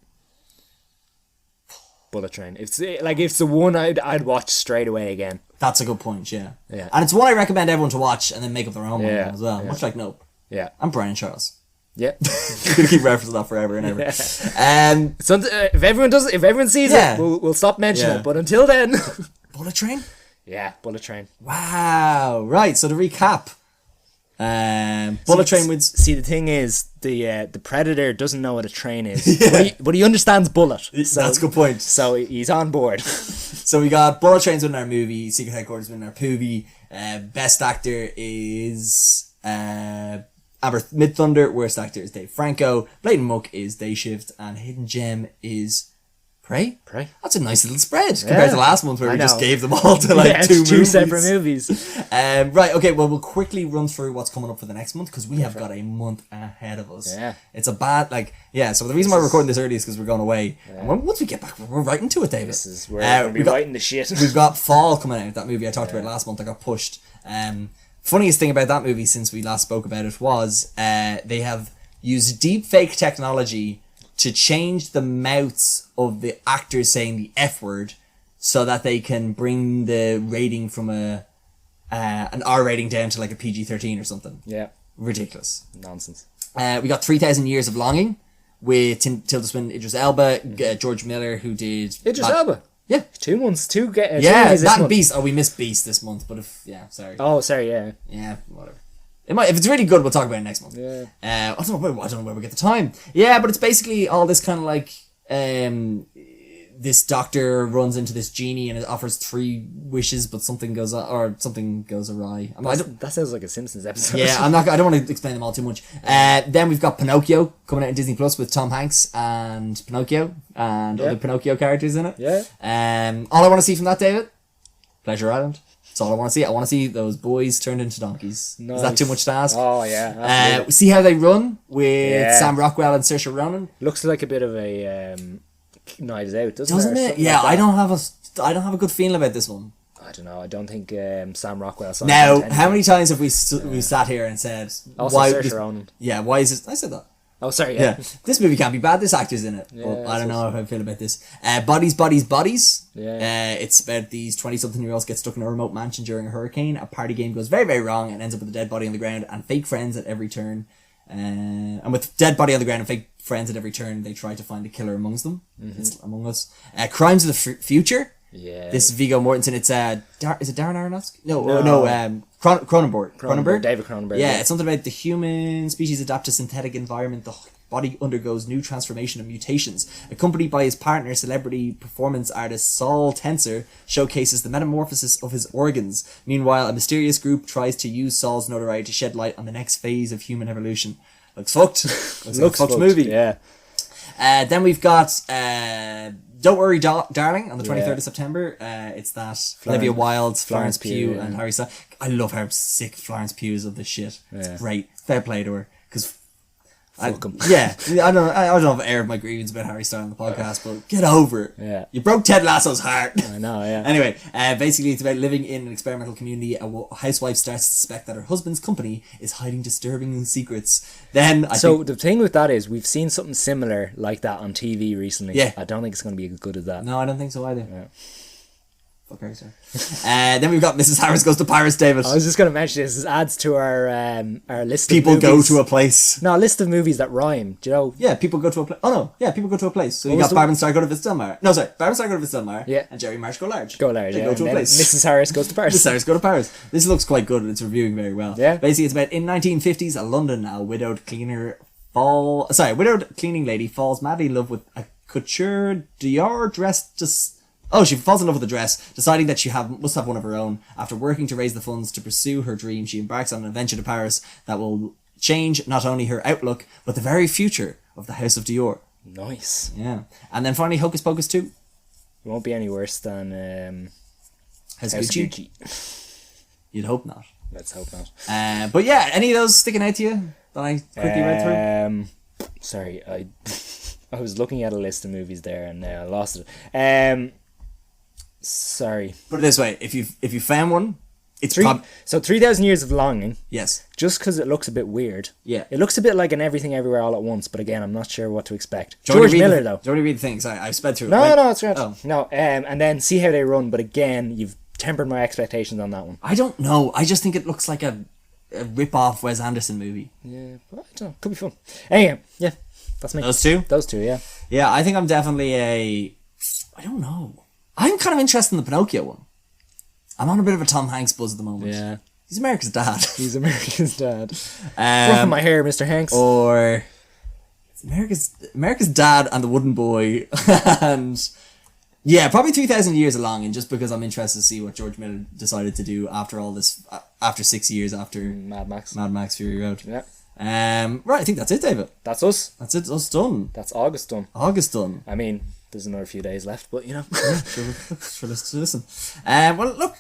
Bullet Train. It's the one I'd watch straight away again. That's a good point, yeah. Yeah. And it's one I recommend everyone to watch and then make up their own mind as well. Much like Nope. Yeah. I'm Brian Charles. Yeah. I'm gonna keep referencing that forever and ever. So if everyone sees it, we'll stop mentioning it. But until then, Bullet Train. Yeah, Bullet Train. Wow. Right. So to recap, Bullet Train wins. See, the thing is, the Predator doesn't know what a train is, but he understands bullet. So, that's a good point. So he's on board. So we got Bullet Train's winning our movie, Secret Headquarters winning our PUVI. Best actor is Aber Mid-Thunder, worst actor is Dave Franco, Blatant Muck is Day Shift, and Hidden Gem is Prey. That's a nice little spread compared to last month where we just gave them all to two separate movies. Right, okay, well, we'll quickly run through what's coming up for the next month because we have got a month ahead of us. Yeah. It's a bad, so the reason why we're recording this early is because we're going away. Yeah. And once we get back, we're right into it, David. We're going to be writing the shit. We've got Fall coming out, that movie I talked about last month. I got pushed. Funniest thing about that movie since we last spoke about it was they have used deep fake technology to change the mouths of the actors saying the F word so that they can bring the rating from an R rating down to like a PG-13 or something. Yeah. Ridiculous. Nonsense. We got 3,000 Years of Longing with Tilda Swinton, Idris Elba, George Miller, who did... Idris Elba? Yeah. 2 months. Two Yeah, movies this that and month. Beast. Oh, we missed Beast this month, but sorry. Oh, sorry, yeah. Yeah, whatever. It might, if it's really good, we'll talk about it next month. Yeah. I don't know where we get the time. Yeah, but it's basically all this kind of like, this doctor runs into this genie and it offers 3 wishes, but something goes awry. That sounds like a Simpsons episode. Yeah, I don't want to explain them all too much. Then we've got Pinocchio coming out in Disney Plus with Tom Hanks and Pinocchio and other Pinocchio characters in it. Yeah. All I want to see from that, David, Pleasure Island. That's all I want to see. I want to see those boys turned into donkeys. Nice. Is that too much to ask? Oh, yeah. See how they run with Yeah. Sam Rockwell and Saoirse Ronan. Looks like a bit of a Knives Out, doesn't Doesn't Or it? something Yeah, like that. I don't have a good feeling about this one. I don't know. I don't think Sam Rockwell signed Now, on to how many anything. times have we sat here and said Also, why? Saoirse Ronan. Yeah, why is this? I said that. Oh, sorry, Yeah, this movie can't be bad. This actor's in it. Yeah, But I don't so- know how I feel about this. Bodies. Yeah. It's about these 20-something-year-olds get stuck in a remote mansion during a hurricane. A party game goes very, very wrong and ends up with a dead body on the ground and fake friends at every turn. And with dead body on the ground and fake friends at every turn, they try to find a killer amongst them. It's Among Us. Crimes of the Future. Yeah. This is Viggo Mortensen. It's is it Darren Aronofsky? No. Cronenberg. David Cronenberg. Yeah, it's something about the human species adapt to synthetic environment. The body undergoes new transformation and mutations. Accompanied by his partner, celebrity performance artist Saul Tenser, showcases the metamorphosis of his organs. Meanwhile, a mysterious group tries to use Saul's notoriety to shed light on the next phase of human evolution. Looks fucked. Looks like a fucked movie. Yeah. Then we've got Don't Worry, Darling on the 23rd Yeah. of September. It's that Olivia Wilde, Florence Pugh, yeah. and Harry Styles. I love how sick Florence Pugh is of this shit. Yeah. It's great. Fair play to her. Because Fuck 'em. yeah, I don't know if I aired my grievance about Harry Styles on the podcast, but get over it. Yeah. You broke Ted Lasso's heart. I know, yeah. Anyway, basically it's about living in an experimental community. A housewife starts to suspect that her husband's company is hiding disturbing secrets. Then The thing with that is we've seen something similar like that on TV recently. Yeah. I don't think it's going to be as good as that. No, I don't think so either. Yeah. Fuck Harry Styles. Then we've got Mrs. Harris Goes to Paris, David. I was just going to mention this. This adds to our list People of go movies. to a place. No, a list of movies that rhyme. Do you know? Yeah, people go to a place. Oh no, yeah, people go to a place. So you was got the- Barb and Star go to Vistelmar. No, sorry, Barb and Star go to Vistelmar. Yeah. And Jerry Marsh go large. Go large, They yeah. go to And a then place. Mrs. Harris goes to Paris. Mrs. Harris go to Paris. This looks quite good and it's reviewing very well. Yeah. Basically, it's about in 1950s, London, a widowed cleaning lady falls madly in love with a couture Dior dress. She falls in love with the dress, deciding that she must have one of her own. After working to raise the funds to pursue her dream, she embarks on an adventure to Paris that will change not only her outlook, but the very future of the House of Dior. Nice. Yeah. And then finally, Hocus Pocus 2. It won't be any worse than House House Gucci. Gucci. You'd hope not. Let's hope not. But yeah, any of those sticking out to you that I quickly read through? Sorry, I was looking at a list of movies there and I lost it. Sorry. Put it this way, if you found one, it's 3,000 Years of Longing. yes. Just because it looks a bit weird. Yeah. It looks a bit like an Everything Everywhere All at Once, but again, I'm not sure what to expect. Do you want George to read Miller, the, though. Do you want to read the things? I sped through it. No, right? no, it's great. Oh. No, and then See How They Run, but again, you've tempered my expectations on that one. I don't know. I just think it looks like a rip-off Wes Anderson movie. Yeah, but I don't know. Could be fun. Anyway, yeah, that's me. Those two? Those two, yeah. Yeah, I think I'm definitely I don't know. I'm kind of interested in the Pinocchio one. I'm on a bit of a Tom Hanks buzz at the moment. Yeah. He's America's dad. He's America's dad. Fluffing my hair, Mr. Hanks. Or it's America's Dad and the Wooden Boy. And yeah, probably 3,000 Years Along, and just because I'm interested to see what George Miller decided to do after all this, after 6 years after Mad Max. Mad Max Fury Road. Yeah. Right, I think that's it, David. That's us. That's it, us done. That's August done. August done. I mean, there's another few days left, but you know. Sure, listen. Well, look,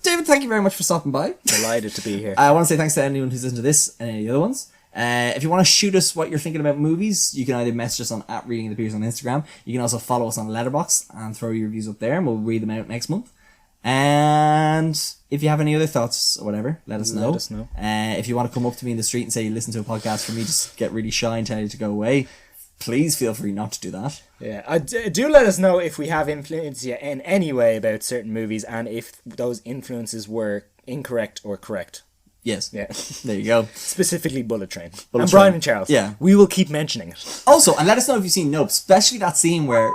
David, thank you very much for stopping by. Delighted to be here. I want to say thanks to anyone who's listened to this and any of the other ones. If you want to shoot us what you're thinking about movies, you can either message us on @ReadingThePeers on Instagram. You can also follow us on Letterboxd and throw your reviews up there, and we'll read them out next month. And if you have any other thoughts or whatever, let us know. If you want to come up to me in the street and say you listen to a podcast from me, just get really shy and tell you to go away, please feel free not to do that. Yeah, do let us know if we have influenced you in any way about certain movies and if those influences were incorrect or correct. Yes. Yeah. There you go. Specifically Bullet Train. Bullet and Train. Brian and Charles. Yeah. We will keep mentioning it. Also, and let us know if you've seen Nope, especially that scene where